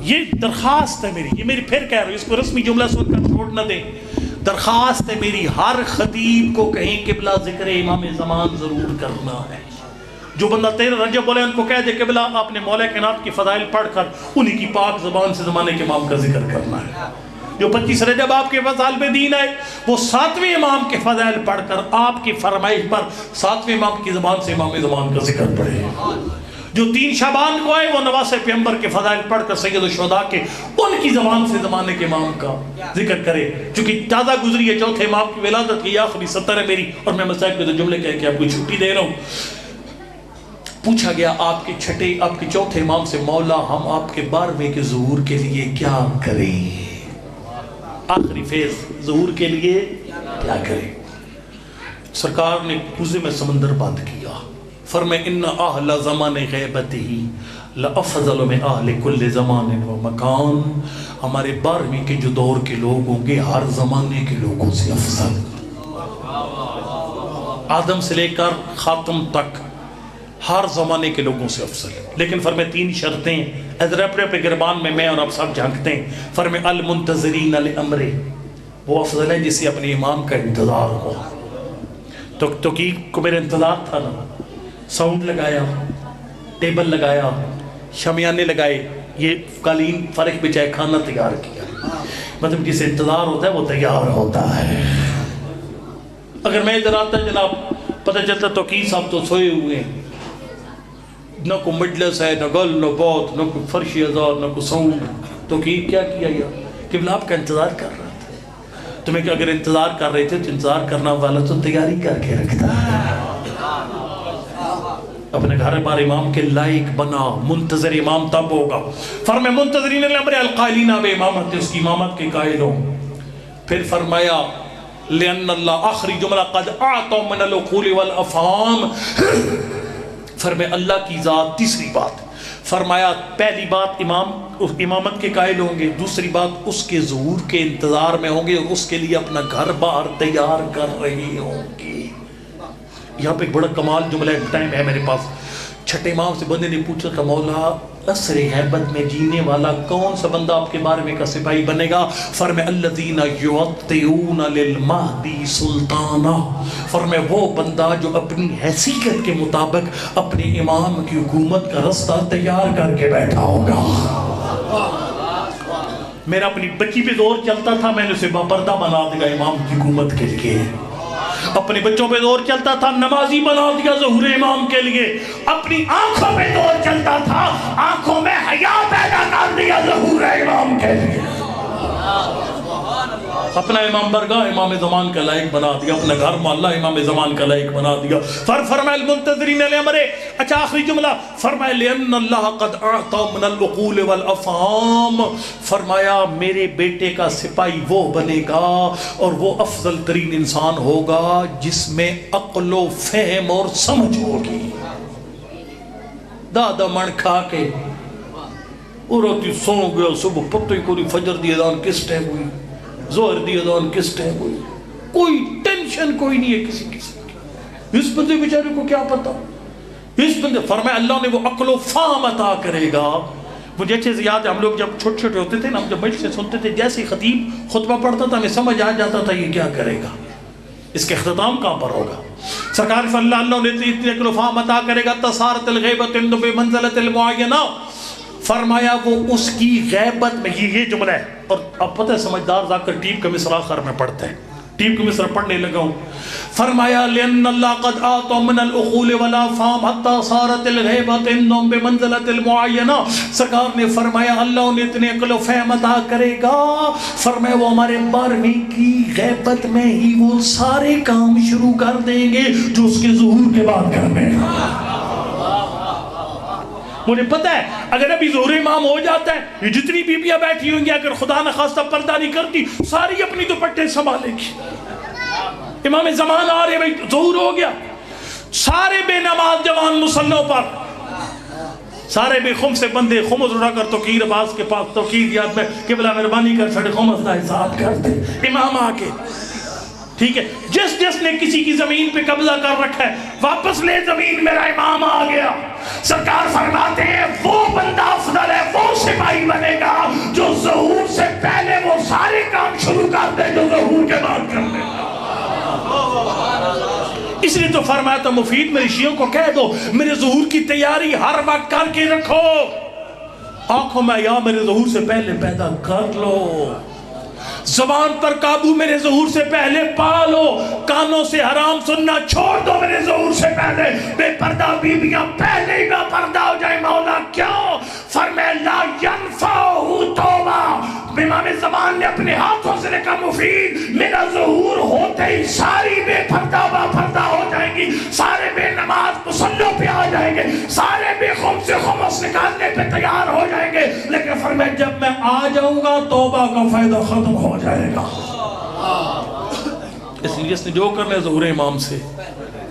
یہ درخواست ہے میری, یہ میری پھر کہہ رہا ہوں, اس کو رسمی جملہ سن کر چھوڑ نہ دیں. درخواست ہے میری, ہر خطیب کو کہیں قبلہ ذکر امام زمان ضرور کرنا ہے. جو بندہ 13 رجب بولے ان کو کہہ دے قبلہ آپ نے مولا کائنات کی فضائل پڑھ کر انہی کی پاک زبان سے زمانے کے امام کا ذکر کرنا ہے. جو 25 رجب آپ کے فضائل پہ دین آئے وہ 7ویں امام کے فضائل پڑھ کر آپ کی فرمائش پر 7ویں امام کی زبان سے امام زمان کا ذکر پڑھے. جو 3 شعبان کو آئے وہ نواس پیغمبر کے فضائل پڑھ کر سید الشہداء کے ان کی زبان سے زمانے کے امام کا ذکر کرے. چونکہ تازہ گزری ہے 4تھے امام کی ولادت کی آخری 70 ہے میری, اور میں مسائب کے تو جملے کہہ کے آپ کو چھٹی دے رہا ہوں. پوچھا گیا آپ کے 4تھے امام سے, مولا ہم آپ کے 12ویں کے ظہور کے لیے کیا کریں؟ آخری فیض ظہور کے لیے کیا کریں؟ سرکار نے کوزے میں سمندر بند کیا. فرمائے ان اہل زمان غیبتہ لافضل من اہل کل زمان و مکان. ہمارے 12ویں کے جو دور کے لوگ ہوں گے ہر زمانے کے لوگوں سے افضل, آدم سے لے کر خاتم تک ہر زمانے کے لوگوں سے افضل. لیکن فرمائے 3 شرطیں, ادھر اپنے گربان میں اور آپ سب جھانکتے ہیں. فرمائے المنتظرین لامر, وہ افضل ہے جسے اپنے امام کا انتظار ہو. تو کی کو میرا انتظار تھا نا, ساؤنڈ لگایا, ٹیبل لگایا, شمیانے لگائے, یہ قالین فرش بچائے, کھانا تیار کیا. مطلب جسے انتظار ہوتا ہے وہ تیار ہوتا ہے. اگر میں ادھر آتا جناب پتہ چلتا تو کی صاحب تو سوئے ہوئے ہیں, نہ کوئی مجلس ہے, نہ گل, نہ بات, نہ کوئی فرشی ازار, نہ کوئی ساؤنڈ, تو کیا کیا قبلہ آپ کا انتظار کر رہا تھا. تمہیں کہ اگر انتظار کر رہے تھے تو انتظار کرنا والا تو تیاری کر کے رکھتا ہے. اپنے گھر بار امام کے لائق بنا، منتظر امام تب ہوگا۔ فرمایا منتظرین الامر القائلین بامامت، اس کی امامت کے قائل ہوں۔ پھر فرمایا لأن اللہ، آخری جملہ، قد اعطوا من العقول والافہام، فرمایا اللہ کی ذات۔ تیسری بات فرمایا پہلی بات امامت کے قائل ہوں گے، دوسری بات اس کے ظہور کے انتظار میں ہوں گے اور اس کے لیے اپنا گھر بار تیار کر رہی ہوں گی۔ یہاں پہ ایک بڑا کمال جملہ ہے، ٹائم ہے میرے پاس۔ چھٹے امام سے بندے نے پوچھا کہ مولا عصر غیبت میں جینے والا کون سا بندہ آپ کے بارے میں کا سپاہی بنے گا؟ فرمایا الذین یوطئون للمہدی سلطانہ، فرمایا وہ بندہ جو اپنی حیثیت کے مطابق اپنے امام کی حکومت کا رستہ تیار کر کے بیٹھا ہوگا۔ میرا اپنی بچی پہ دور چلتا تھا، میں نے اسے باپردہ بنا دیا امام کی حکومت کے لیے۔ اپنے بچوں پہ دور چلتا تھا، نمازی بنا دیا ظہور امام کے لیے۔ اپنی آنکھوں پہ دور چلتا تھا، آنکھوں میں حیا پیدا کر دیا ظہور امام کے لیے۔ اپنا امام برگاہ امام زمان کا لائق بنا دیا، اپنا گھر محلہ امام زمان کا لائق بنا دیا۔ فرمایا المنتظرین الامر، اچھا آخری جملہ فرمایا لأن اللہ قد اعطى من العقول والافہام، فرمایا میرے بیٹے کا سپاہی وہ بنے گا اور وہ افضل ترین انسان ہوگا جس میں عقل و فہم اور سمجھ ہوگی۔ دادا من کھا کے اور راتی سو گیا، صبح پتہ ہی کوئی فجر دی اذان کس ٹائم ہوئی، ظہر دی اذان کس ٹائم ہوئی، کوئی ٹینشن کوئی نہیں ہے کسی قسم کی۔ اس بندے بیچارے کو کیا پتا؟ اس بندے فرمایا اللہ نے وہ عقل و فہم عطا کرے گا۔ مجھے اچھے سے یاد ہے، ہم لوگ جب چھوٹے چھوٹے ہوتے تھے نا، ہم جب مجلس سے سنتے تھے، جیسے خطیب خطبہ پڑھتا تھا ہمیں سمجھ آ جاتا تھا یہ کیا کرے گا، اس کے اختتام کہاں پر ہوگا۔ سرکار صلی اللہ نے اتنی عقل و فہم عطا کرے گا، تصارت الغیبۃ عند بمنزلۃ المعینہ، فرمایا وہ اس کی غیبت میں، یہ جملہ ہے، اور اب پتہ ہے سمجھدار ذاکر ٹیپ کا مصرع آخر میں پڑھتے ہیں، ٹیپ کا مصرع پڑھنے لگا ہوں۔ فرمایا لأن اللہ قد آتى من العقول والافہام حتی صارت الغیبۃ عندهم بمنزلۃ المعینہ، سرکار نے فرمایا اللہ نے اتنے عقل و فہم عطا کرے گا، فرمایا وہ ہمارے بارہویں کی غیبت میں ہی وہ سارے کام شروع کر دیں گے جو اس کے ظہور کے بعد کرنے ہیں۔ مجھے پتہ ہے اگر ابھی ظہور امام ہو جاتا ہے، یہ جتنی بیویاں بیٹھی ہوئیں گی اگر خدا نہ خواستہ پردہ نہیں کرتی، ساری اپنی دوپٹے سنبھالے گی۔ امام زمان آ رہے، بھائی ظہور ہو گیا، سارے بے نماز جوان مصلوں پر، سارے بے خمس بندے خمس اڑا کر توقیر عباس کے پاس توقیر یاد میں قبلہ مہربانی کر سڑے خمس کا حساب کر دے۔ امام آ کے ٹھیک ہے، جس نے کسی کی زمین پہ قبضہ کر رکھا ہے واپس لے زمین، میرا امام آ گیا۔ سرکار فرماتے ہیں وہ بندہ افضل ہے، وہ سپاہی بنے گا جو ظہور سے پہلے وہ سارے کام شروع کر دے جو ظہور کے بعد کرنے گا۔ اس لیے تو فرمایا تو مفید میری شیعوں کو کہہ دو میرے ظہور کی تیاری ہر وقت کر کے رکھو، آنکھوں میں یا میرے ظہور سے پہلے پیدا کر لو، زبان پر قابو میرے ظہور سے پہلے پالو، کانوں سے حرام سننا چھوڑ دو میرے ظہور سے پہلے، بے پردہ بیویاں پہلے ہی بے پردہ ہو جائیں۔ مولا کیوں؟ فرمایا لا ینفعہ توبہ، امام زمان نے اپنے ہاتھوں سے لکھا مفید میرا ظہور ہوتے ہی ساری بے پردہ با پردہ ہو جائیں گی، سارے بے نماز مصلوں پہ آ جائیں گے، سارے بے خمس خمس نکالنے پہ تیار ہو جائیں گے، لیکن فرمایا جب میں آ جاؤں گا توبہ کا فائدہ ختم ہو جائے گا۔ اس لیے اس نے جو کرنا ہے ظہور امام سے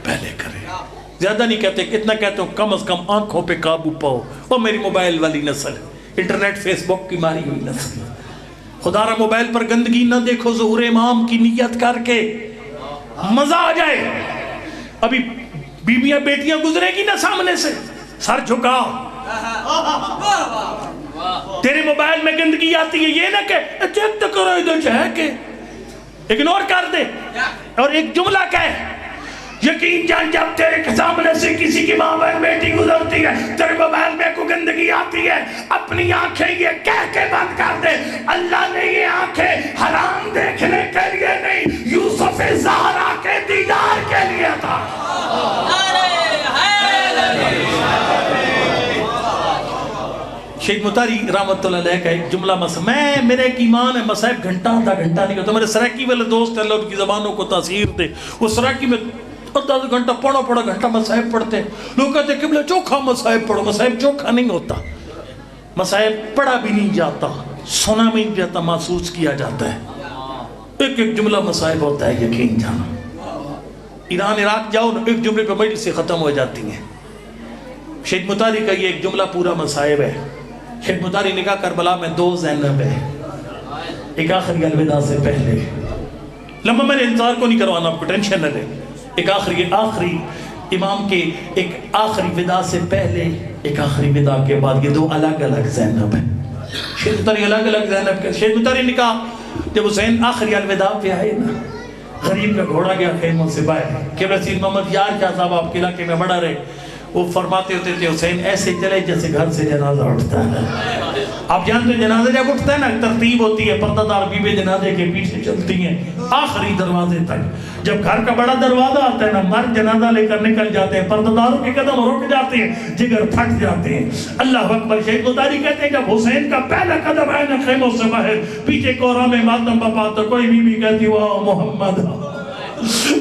پہلے کرے۔ زیادہ نہیں کہتے، اتنا کہتے ہو کم از کم آنکھوں پہ قابو پاؤ۔ اور میری موبائل والی نسل، انٹرنیٹ فیس بک کی ماری ہوئی نسل، خدا را موبائل پر گندگی نہ دیکھو، ظہور امام کی نیت کر کے مزہ آ جائے۔ ابھی بیویاں بیٹیاں گزرے گی نا سامنے سے، سر جھکا، تیرے موبائل میں گندگی آتی ہے یہ نہ کہ چیک تو کرو ادھر چاہے کہ اگنور کر دے، اور ایک جملہ کہے یقین جان جب تیرے سامنے سے کسی کی ماں بہن بیٹی گزرتی ہے، تیرے موبائل میں کوئی گندگی آتی ہے، اپنی آنکھیں یہ کہہ کے بند کر دے اللہ نے یہ آنکھیں حرام دیکھنے کے لیے نہیں، یوسف زہرا کے دیدار کے لیے تھا۔ شیخ مطاری رحمت اللہ علیہ کا ایک جملہ میرے ایک ایمان ہے، مسائب گھنٹہ آدھا گھنٹہ نہیں ہوتا، میرے سراکی والے دوست اللہ ان کی زبانوں کو تاثیر دے، وہ سراکی میں آدھا گھنٹہ پونا گھنٹہ مصائب پڑھتے. لوگ کہتے ہیں قبلہ چوکھا مصائب پڑھو. مصائب چوکھا نہیں ہوتا. مصائب پڑھا بھی نہیں جاتا, سنا بھی نہیں جاتا, محسوس کیا جاتا ہے. ایک ایک جملہ مصائب ہوتا ہے, یقین جانا. ایران عراق جاؤ نا, ایک جملے پہ مجلس سے ختم ہو جاتی ہیں. شہید مطاری کا یہ ایک جملہ پورا مصائب ہے. شہید مطاری نے کہا کربلا میں 2 زینب ہے, ایک آخری الوداع سے پہلے. لمحہ میں نے انتظار کو نہیں کروانا, آپ کو ٹینشن نہ لے. ایک آخری امام کے ایک آخری ودا سے پہلے, ایک آخری ودا کے بعد, یہ 2 الگ الگ زینب ہیں. شہید مطاری الگ الگ زینب کے. شہید مطاری نے کہا جب حسین آخری الوداع پہ آئے نا, غریب کا گھوڑا گیا خیموں سے باہر کہ رسید محمد یار کیا صاحب آپ کے علاقے میں بڑا رہے. وہ فرماتے ہوتے تھے حسین ایسے چلے جیسے گھر سے جنازہ اٹھتا ہے. آپ جانتے ہیں جنازہ جب اٹھتا ہے نا, ترتیب ہوتی ہے, پردہ دار بیوی جنازے کے پیچھے چلتی ہیں آخری دروازے تک. جب گھر کا بڑا دروازہ آتا ہے نا, مرد جنازہ لے کر نکل جاتے ہیں, پردہ داروں کے قدم رک جاتے ہیں, جگر پھٹ جاتے ہیں. اللہ اکبر. شہید مطاری کہتے ہیں جب حسین کا پہلا قدم آئے نا خیموں سے باہر, پیچھے کورا میں ماتم بپا, تو کوئی بی بی کہتی واہ محمد,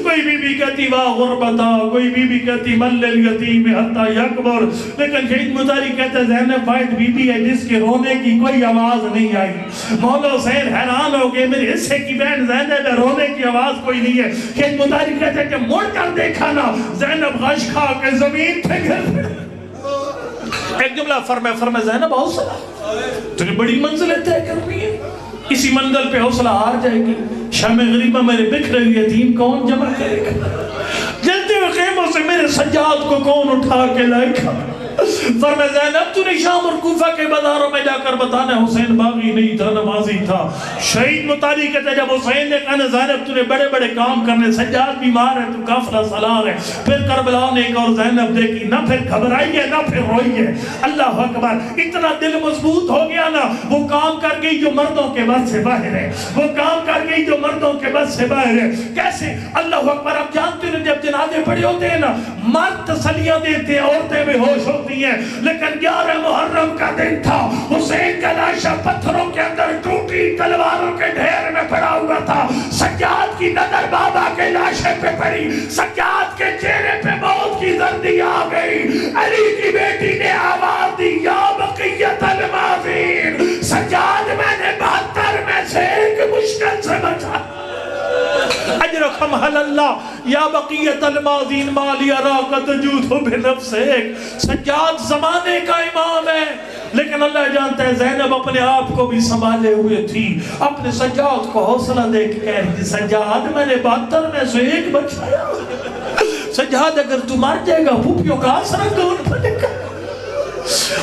کوئی بی بی کہتی واہ غربتا, کوئی بی بی کہتی مل الیتیم حتی یکبر. لیکن شہید مطاری کہتے زینب واحد بی بی ہے جس کے رونے کی کوئی آواز نہیں آئی. مولا حسین حیران ہو گئے, میرے حصے کی بہن زینب ہے, رونے کی آواز کوئی نہیں ہے. شہید مطاری کہتے ہیں کہ مڑ کر دیکھا نا, زینب غش کھا کے زمین پہ گر. ایک جملہ فرمائے زینب حوصلہ, تجھے بڑی منزلیں طے کرنی ہے, اسی منزل پہ حوصلہ ہار جائے گی. شام غریبہ میرے بکھرے یتیم کون جمع کرے گا, جلتے ہوئے خیموں سے میرے سجاد کو کون اٹھا کے لائے گا. فرمائے زینب تو نے شام اور کوفہ کے بازاروں میں جا کر بتانا حسین باغی نہیں تھا, نمازی تھا. شہید مطاری کہتے جب حسین نے کہا زینب تو نے بڑے بڑے کام کرنے, سجاد بیمار ہے, تو کافرہ سالار ہے. پھر کربلا نے ایک اور زینب دیکھی, نہ پھر گھبرائی ہے نہ پھر روئی ہے. اللہ اکبر. اتنا دل مضبوط ہو گیا نا, وہ کام کر گئی جو مردوں کے بس سے باہر ہے, وہ کام کر گئی جو مردوں کے بس سے باہر ہے. کیسے؟ اللہ اکبر. اب جانتے ہیں جب جنازے پڑے ہوتے ہیں نا, مرد تسلیاں دیتے ہیں, عورتیں بے ہوش ہوتی ہیں. لیکن 11 محرم کا دن تھا, حسین کا لاشا پتھروں کے اندر ٹوٹی تلواروں کے ڈھیر میں پڑا ہوا تھا. سجاد کی نظر بابا کے لاشے پہ پڑی, سجاد کے چہرے پہ موت کی زردی آ گئی. علی کی بیٹی نے آواز دی یا بقیت الماضین, سجاد میں نے 72 میں سے ایک مشکل سے بچا. اجرکم حل اللہ یا بقیت الماضین مالی اراقت جود بنفسک. سجاد زمانے کا امام ہے, لیکن اللہ جانتا ہے زینب اپنے آپ کو بھی سنبھالے ہوئے تھی. اپنے سجاد کو حوصلہ دے کے کہہ رہی تھی سجاد میں نے 72 میں سے ایک بچایا. سجاد اگر تو مر جائے گا پھوپھیوں کا آسرا کون بنے گا.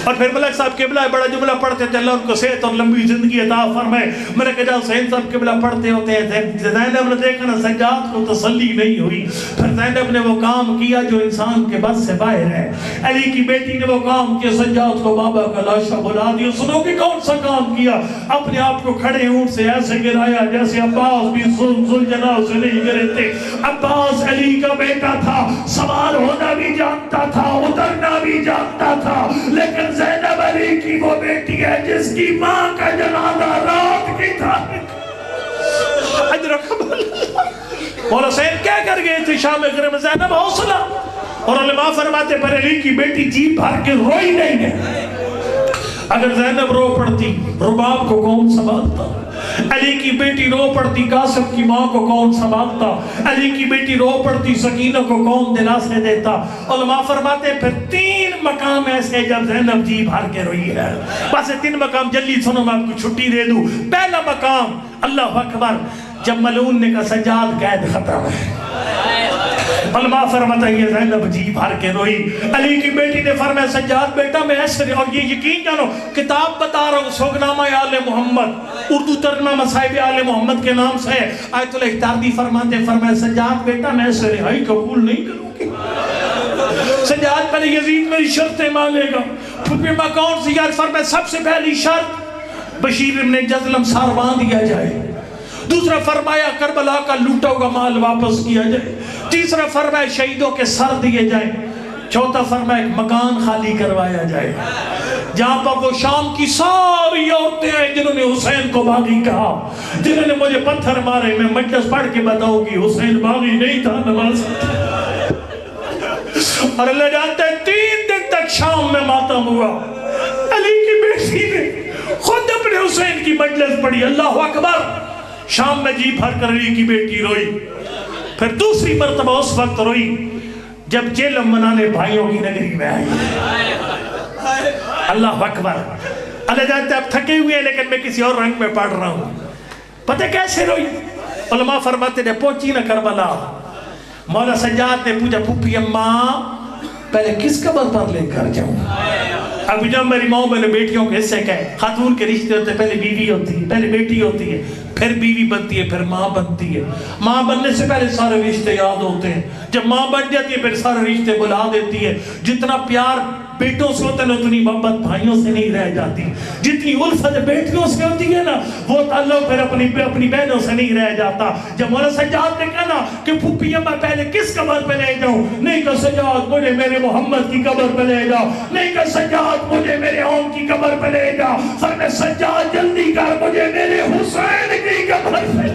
اور پھر ملک صاحب قبلہ بڑا جملہ پڑھتے تھے, اللہ ان کو صحت اور لمبی زندگی عطا فرمائے. میں نے کہا حسین صاحب قبلہ پڑھتے ہوتے ہیں, زینب نے دیکھا نا سجاد کو تسلی نہیں ہوئی. پھر زینب نے وہ کام کیا جو انسان کے بس سے باہر ہے. علی کی بیٹی نے وہ کام کیا, سجاد کو بابا کا لاشا بلا دیا. سنو کہ کون سا کام کیا, اپنے آپ کو کھڑے اونٹ سے ایسے گرایا جیسے عباس بھی ذوالجلال سے نہیں گرے تھے. عباس علی کا بیٹا تھا, سوار ہونا بھی جانتا تھا, اترنا بھی جانتا تھا, لیکن زینب علی کی وہ بیٹی ہے جس کی ماں کا جنازہ رات کی تھا. اور حسین کیا کر گئے تھے شام غریب, زینب حوصلہ. اور علماء فرماتے پر علی کی بیٹی جی بھر کے روئی نہیں ہے. اگر زینب رو پڑتی رباب کو کون سنبھالتا, علی کی بیٹی رو پڑتی قاسم کی ماں کو کون سنبھالتا, علی کی بیٹی رو پڑتی سکینہ کو کون دلاسے دیتا. علماء فرماتے پھر 3 مقام ایسے جب زینب جی بھر کے روئی ہے. بس 3 مقام جلدی سنو, میں آپ کو چھٹی دے دوں. پہلا مقام اللہ اکبر, جب ملعون نے کہا سجاد قید ختم ہے. علماء فرماتا ہے یہ زینب جی بھر کے روئی. علی کی بیٹی نے فرمایا سجاد بیٹا میں ایسے, اور یہ یقین جانو کتاب بتا رہا ہوں, سوگنامہ آل محمد, اردو ترجمہ مصائب آل محمد کے نام سے, آیت الاحتیاطی فرماتے فرمایا سجاد بیٹا میں ایسے رہائی قبول نہیں کروں گی. سجاد پہلے یزید میری شرطیں مانے گا. پھر میں کون سی یار فرمایا سب سے پہلی شرط بشیر ابن جزلم ساروان دیا جائے. دوسرا فرمایا کربلا کا لوٹا ہوا مال واپس کیا جائے. تیسرا فرمایا شہیدوں کے سر دیے جائیں. چوتھا فرمایا ایک مکان خالی کروایا جائے جہاں پر وہ شام کی ساری عورتیں ہیں جنہوں نے حسین کو باغی کہا, جنہوں نے مجھے پتھر مارے. میں مجلس پڑھ کے بتاؤں گی حسین باغی نہیں تھا, نماز اور اللہ جانتا ہے 3 دن تک شام میں ماتم ہوا. علی کی بیٹی نے خود اپنے حسین کی مجلس پڑھی. اللہ اکبر. شام میں جی بھر کر علی کی بیٹی روئی. پھر دوسری مرتبہ اس وقت روئی جب جیلم منانے بھائیوں کی نگری میں آئی. اللہ اکبر. اللہ جانتا ہے اب تھکے ہوئے ہیں لیکن میں کسی اور رنگ میں پڑھ رہا ہوں. پتہ کیسے روئی؟ علماء فرماتے ہیں پہنچی نہ کربلا. مولا سجاد نے پوچھا پھوپھی اماں پہلے کس قبر پر لے کر جاؤں؟ اب جب میری ماں میں نے بیٹیوں کے حصے کہے خاتون کے رشتے ہوتے ہیں پہلے بیوی ہوتی ہے, پہلے بیٹی ہوتی ہے, پھر بیوی بنتی ہے, پھر ماں بنتی ہے. ماں بننے سے پہلے سارے رشتے یاد ہوتے ہیں. جب ماں بن جاتی ہے پھر سارے رشتے بلا دیتی ہے. جتنا پیار بیٹوں سے ہوتا ہے اتنی محبت بھائیوں سے نہیں رہ جاتی. جتنی الفت بیٹیوں سے ہوتی ہے نا وہ تعلق پھر اپنی بہنوں سے نہیں رہ جاتا. جب مولا سجاد نے کہا نا کہ پھوپھی میں پہلے کس قبر پہ لے جاؤں, نہیں کہ سجاد مجھے میرے محمد کی قبر پہ لے جاؤ, نہیں کہ سجاد مجھے میرے اوم کی قبر پہ لے جاؤ. فرمایا سجاد جلدی کر مجھے میرے حسین کی قبر پہ.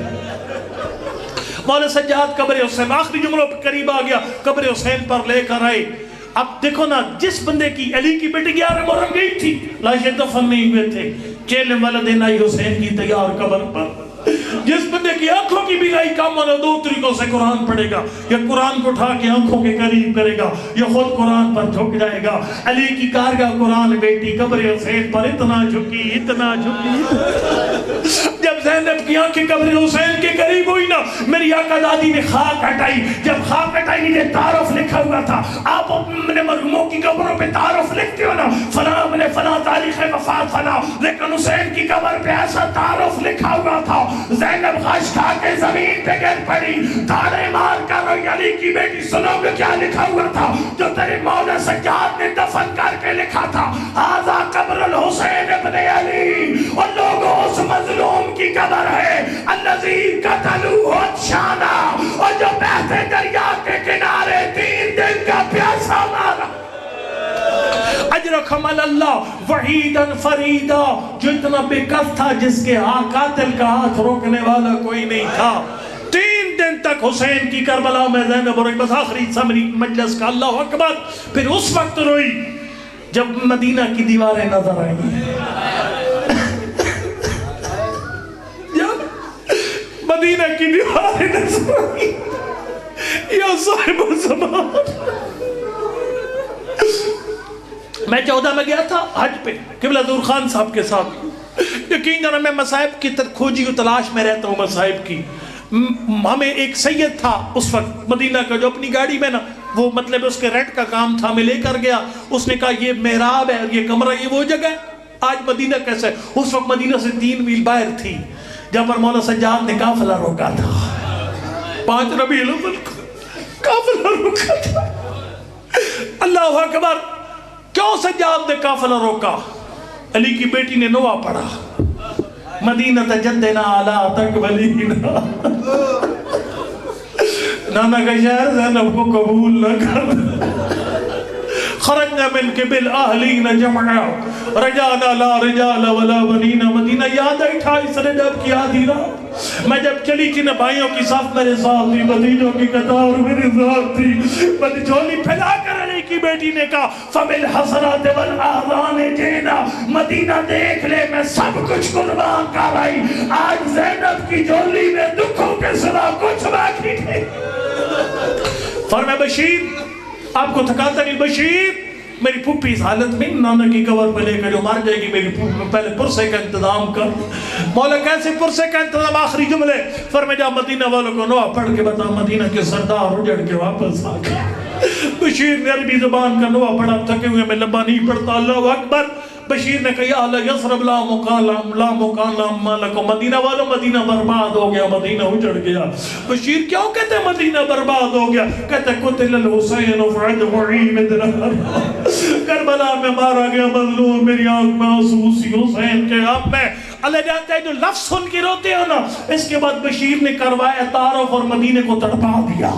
مولا سجاد قبر حسین آخری جملوں پہ قریب آ گیا, قبر حسین پر لے کر آئے. اب دیکھو نا جس بندے کی علی کی بیٹی 11 محرم گئی تھی لاشیں دفن نہیں ہوئے تھے, چیلے والا دن آئی حسین کی تیار قبر پر. جس بندے کی آنکھوں کی بینائی کام ہونا 2 طریقوں سے قرآن پڑھے گا, یا قرآن کو اٹھا کے آنکھوں کے قریب کرے گا یا خود قرآن پر جھک جائے گا. علی کی کارگاہ قرآن بیٹی قبر حسین پر اتنا جھکی اتنا جھکی. جب زینب کی آنکھیں قبر حسین کے قریب ہوئی نا میری آقا دادی نے خاک ہٹائی. جب خاک ہٹائی نیچے تعارف لکھا ہوا تھا. آپ اپنے مرحوموں کی قبروں پہ تعارف لکھتے ہو نا فلاں میں نے فلاں تاریخ وفات فلاں, لیکن حسین کی قبر پہ ایسا تعارف لکھا ہوا تھا. زینب غش کھا کے زمین پہ گر پڑی, دھاڑے مار کر روئی. علی کی بیٹی سنو گے کیا لکھا ہوا تھا جو تیرے مولا سجاد نے دفن کر کے لکھا تھا, ھذا قبر الحسین ابن علی. اور لوگوں اس مظلوم کی قبر ہے الذی قتلوہ عطشانا, اور جو بہتے دریا کے کنارے 3 دن کا پیاسا مارا. اجرکم اللہ وحیدا فریدا, جو اتنا بے کس تھا جس کے قاتل کا ہاتھ روکنے والا کوئی نہیں تھا. 3 دن تک حسین کی کربلا میں زینب روئی. بس آخری سمری مجلس کا اللہ اکبر. پھر اس وقت روئی جب مدینہ کی دیواریں نظر آئیں. جب مدینہ کی دیواریں نظر آئیں یا صاحب الزمان. میں 14 میں گیا تھا حج پہ قبلہ دور خان صاحب کے ساتھ. یقین جانا میں مصائب کی کھوجی و تلاش میں رہتا ہوں مصائب کی. ہمیں ایک سید تھا اس وقت مدینہ کا جو اپنی گاڑی میں نا وہ مطلب اس کے رینٹ کا کام تھا, میں لے کر گیا. اس نے کہا یہ محراب ہے, یہ کمرہ, یہ وہ جگہ ہے. آج مدینہ کیسے؟ اس وقت مدینہ سے 3 میل باہر تھی جہاں پر مولا سجاد نے قافلہ روکا تھا. 5 ربیع الاول قافلہ روکا تھا. اللہ اکبر. کیوں سجاد نے قافلہ روکا؟ علی کی بیٹی نے نوا پڑھا مدینہ تجدنا علا تقبلینا. نانا کا شہر زینب کو قبول نہ کر. خرجنا من قبل اہلین جمعا رجانا لا رجال ولا بنینا. مدینہ یاد آئی 28 رجب کی آدھی رات میں جب چلی تھی نا بھائیوں کی صف میرے ساتھ تھی, بھتیجوں کی قطار میرے ساتھ تھی. میں جھولی پھیلا کر علی کی بیٹی نے کہا فبالحسرات والاحزان جینا, مدینہ دیکھ لے میں سب کچھ قربان کر آئی. آج زینب کی جھولی میں دکھوں کے سوا کچھ باقی نہیں. فرمایا بشیر آپ کو تھکاتا نہیں؟ بشیر میری پھوپھی اس حالت میں نانا کی قبر پہ لے کر جو مار جائے گی میری پھوپھی, پہلے پرسے کا انتظام کر. مولا کیسے پرسے کا انتظام؟ آخری جملے فرمایا جا مدینہ والوں کو نوا پڑھ کے بتا مدینہ کے سردار اجڑ کے واپس آ گئے. بشیر نے عربی زبان کا نوا پڑھا, تھکے ہوئے میں لمبا نہیں پڑھتا. اللہ اکبر. بشیر نے کہا یا اہل یثرب لا مکان لما لکم. مدینہ والوں مدینہ برباد ہو گیا, مدینہ اجڑ گیا. بشیر کیوں کہتے ہیں مدینہ برباد ہو گیا؟ کہتے ہیں قتل الحسین فعدہ عید کربلا میں مارا گیا مظلوم. میری آنکھ میں آنسو اسی حسین کے غم میں. اللہ جانتا ہے جو لفظ سن کے روتے ہو نا, اس کے بعد بشیر نے کروایا تعارف اور مدینے کو تڑپا دیا.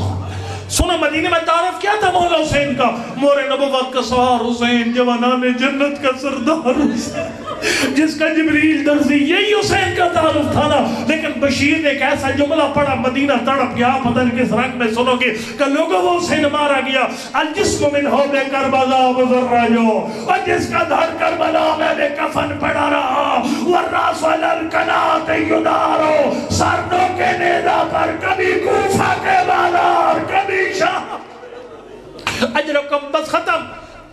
سنا مدینے میں تعارف کیا تھا مولا حسین کا؟ مور نبوت کا سوار حسین، جوانان جنت کا سردار حسین، جس کا جبریل درزی، یہی حسین کا تعارف تھا نا۔ لیکن بشیر نے ایک ایسا جملہ پڑھا، مدینہ تڑپ گیا، پتہ نہیں کس رنگ میں سنو گے کہ لوگوں وہ حسین مارا گیا۔ الجسم من حوض کربلا وزراجو، اور جس کا دھڑ کربلا میں نے کفن پڑا رہا، والراس والالکنات یدارو، سردوں کے نیزہ پر کبھی کوفہ کے بازار، کبھی شاہ۔ اجر و کم بس ختم۔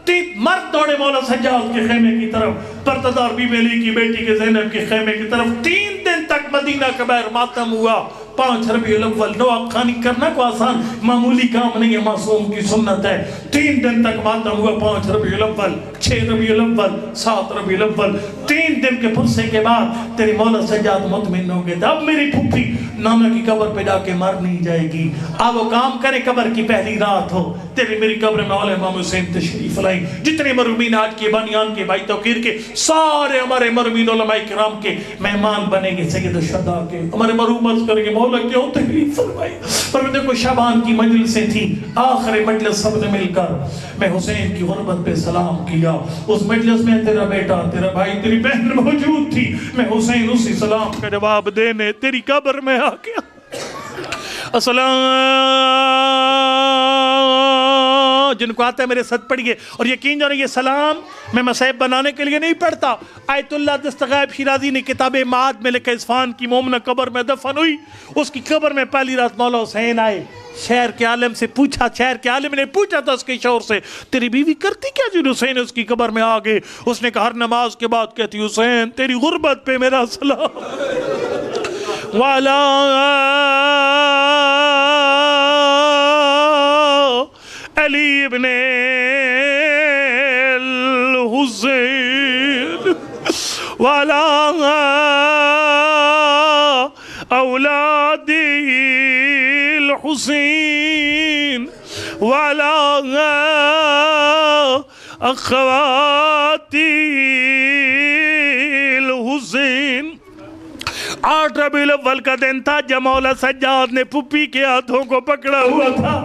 تین مرد دوڑے مولا سجاد کے خیمے کی طرف، پرتدار بی علی کی بیٹی کے زینب کے خیمے کی طرف۔ 3 دن تک مدینہ کا بیر ماتم ہوا۔ 5 ربیع الاول نواب خانی کرنا کو آسان معمولی کام نہیں ہے، معصوم کی سنت ہے۔ 3 دن تک ماتم ہوا، 5 ربیع الاول، 6 ربیع الاول، 7 ربیع الاول۔ 3 دن کے پرسے کے بعد تیری مولا سجاد مطمئن ہو گئے تھے، اب میری پھپھی نانا کی قبر پہ جا کے مر نہیں جائے گی، اب وہ کام کرے قبر کی پہلی رات ہو، تیری میری قبر میں مولا امام حسین تشریف لائیں۔ جتنے مرحومین آج کے بانیان کے بھائی توقیر کے سارے ہمارے مرحومین علماء کرام کے مہمان بنیں گے، سید الشہداء کے ہمارے مرحوم عرض کریں گے مولا کیوں تشریف فرمائی؟ پر دیکھو شعبان کی مجلسیں تھی، آخر مجلس سب نے مل کر میں حسین کی غربت پہ سلام کیا۔ اس مجلس میں تیرا بیٹا، تیرا بھائی، تیری بہن موجود تھی، میں حسین اسی سلام کا جواب دینے تیری قبر میں آ گیا۔ السلام، جن کو آتا ہے میرے ساتھ پڑھیے، اور یقین جانے یہ سلام میں مسائب بنانے کے لیے نہیں پڑھتا۔ آیت اللہ دستغائب شیرازی نے کتاب معاد میں لکھا، اصفہان کی مومنہ قبر میں دفن ہوئی، اس کی قبر میں پہلی رات مولا حسین آئے۔ شہر کے عالم سے پوچھا، شہر کے عالم نے پوچھا تھا اس کے شوہر سے، تیری بیوی کرتی کیا جن حسین اس کی قبر میں آگئے؟ اس نے کہا ہر نماز کے بعد کہتی حسین تیری غربت پہ میرا سلام، وَعَلَىٰ علی ابن الحسین وَعَلَىٰ اولاد الحسین وَعَلَىٰ اخوات الحسین۔ 8 ربیع الاول کا دن تھا جب مولا سجاد نے پھپھی کے ہاتھوں کو پکڑا ہوا تھا،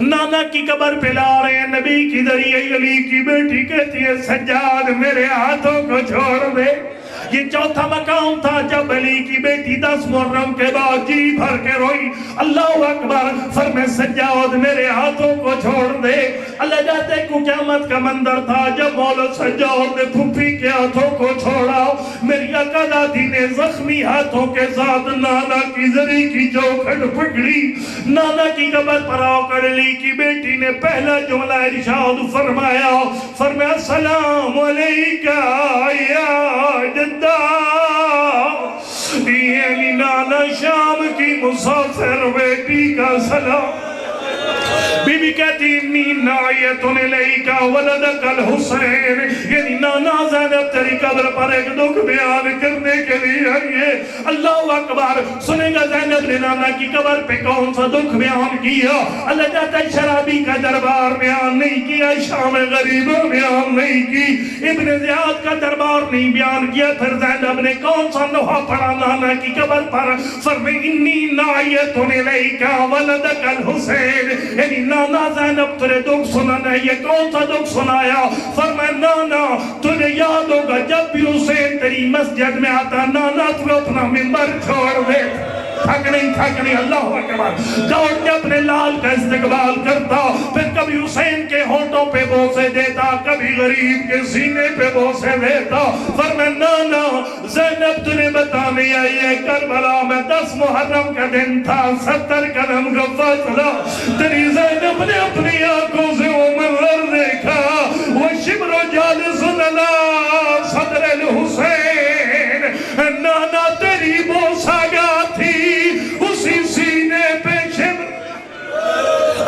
نانا کی قبر پہ لا رہے ہیں، نبی کی ذریعہ علی کی بیٹی کہتی ہے سجاد میرے ہاتھوں کو چھوڑ دے۔ یہ چوتھا مقام تھا جب علی کی بیٹی 10 محرم کے بعد جی بھر کے روئی، اللہ اکبر، فرمائے سجاد میرے ہاتھوں کو چھوڑ دے۔ اللہ جاتے کو قیامت کا منظر تھا جب مولا سجاد نے پھپھی کے ہاتھوں کو چھوڑا، میری آقا دادی نے زخمی ہاتھوں کے ساتھ نانا کی زری کی چوکھٹ پکڑی، نانا کی قبر پر آ کر علی کی بیٹی نے پہلا جملہ ارشاد فرمایا، فرمایا السلام علیکہ یا جدہ، یعنی نانا شام کی مسافر بیٹی کا سلام۔ بی بی کہتی انی نائیت الیکا ولدک الحسین، یعنی نانا زینب تیری قبر پر ایک دکھ بیان کرنے کے لیے آئیے۔ اللہ اکبر، سنیں گا زینب نے نانا کی قبر پہ کون سا دکھ بیان کیا؟ اللہ جاتا ہے شرابی کا دربار بیان نہیں کیا، شام غریبوں بیان نہیں کی، ابن زیاد کا دربار نہیں بیان کیا، پھر زینب نے کون سا نوحہ پڑھا نانا کی قبر پر؟ فرمائے انی نائیت الیکا ولدک الحسین، یعنی نانا زینب تجھے دکھ سنانا ہے۔ یہ کون سا دکھ سنایا؟ فرمایا نانا تجھے یاد ہوگا جب بھی حسین تیری مسجد میں آتا، نانا تو اپنا منبر چھوڑ دے، تھک نہیں، اللہ اکبر، دوڑ کے اپنے لال کا استقبال کرتا، پھر کبھی حسین کے ہونٹوں پہ بوسے دیتا، کبھی غریب کے سینے پہ بوسے دیتا۔ فرمایا نانا زینب تجھے بتانے آئی ہے کربلا میں 10 محرم کا دن تھا، 70 قدم کا فاصلہ، تیری زینب نے اپنی آنکھوں سے وہ منظر دیکھا، وہ شبر و جالس علی صدر الحسین، نانا تیری بوسہ گا تھی اسی سینے پہ شبر۔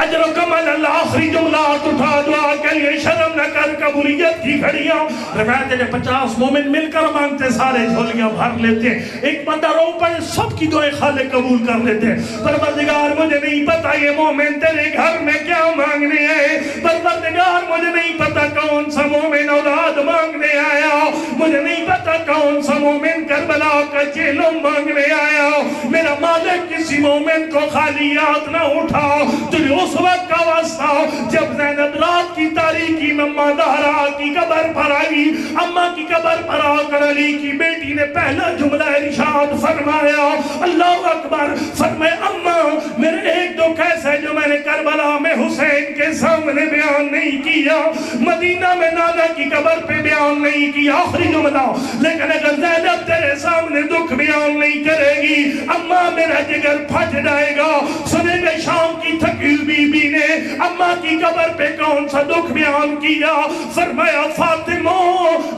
اجر و کمل اللہ آخری جملات اٹھا دعا کہ کے لیے شرم نہ کر قبولیت کی گھڑیاں روایت ہے 50 مومن مل کر مانگتے سارے جھولیاں بھر لیتے ایک بندہ رو پڑے سب کی دعائیں خالق قبول کر لیتے پروردگار مجھے نہیں پتا یہ مومن تیرے گھر میں کیا مانگنے آئے پروردگار مجھے نہیں پتا کون سا مومن اولاد مانگنے آیا مجھے نہیں پتا کون سا مومن کربلا کا جہنم مانگنے آیا میرا مالک کسی مومن کو خالی یاد نہ اٹھاؤ تجھے اس وقت کا واسطہ جب زینب رات کی تاریکی میں اماں زہرا کی قبر پر آئی اماں کی قبر پر آ کر علی کی بیٹی نے پہلا جملہ ارشاد فرمایا اللہ اکبر فرمائے اماں میرے ایک دو کیسے جو میں نے کربلا میں حسین کے سامنے بیان نہیں کیا مدینہ میں نانا کی قبر پہ بیان نہیں کیا آخری جملہ لیکن اگر زینب تیرے سامنے دکھ بیان نہیں کرے گی اماں میرا جگر پھٹ جائے گا سنے گے شام کی تھکی بی بی نے اماں کی قبر پہ کون سا دکھ بیان کیا فرمایا فاطمہ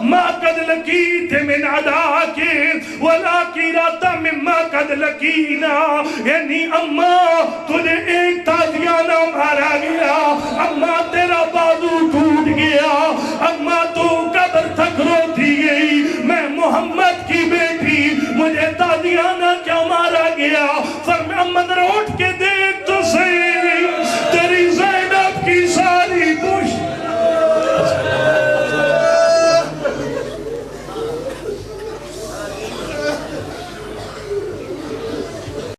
ما قد لکیت من عداک ولیکی راتا مما قد لکینا یعنی اماں تجھے ایک تازیانہ مارا گیا اماں تیرا بازو ٹوٹ گیا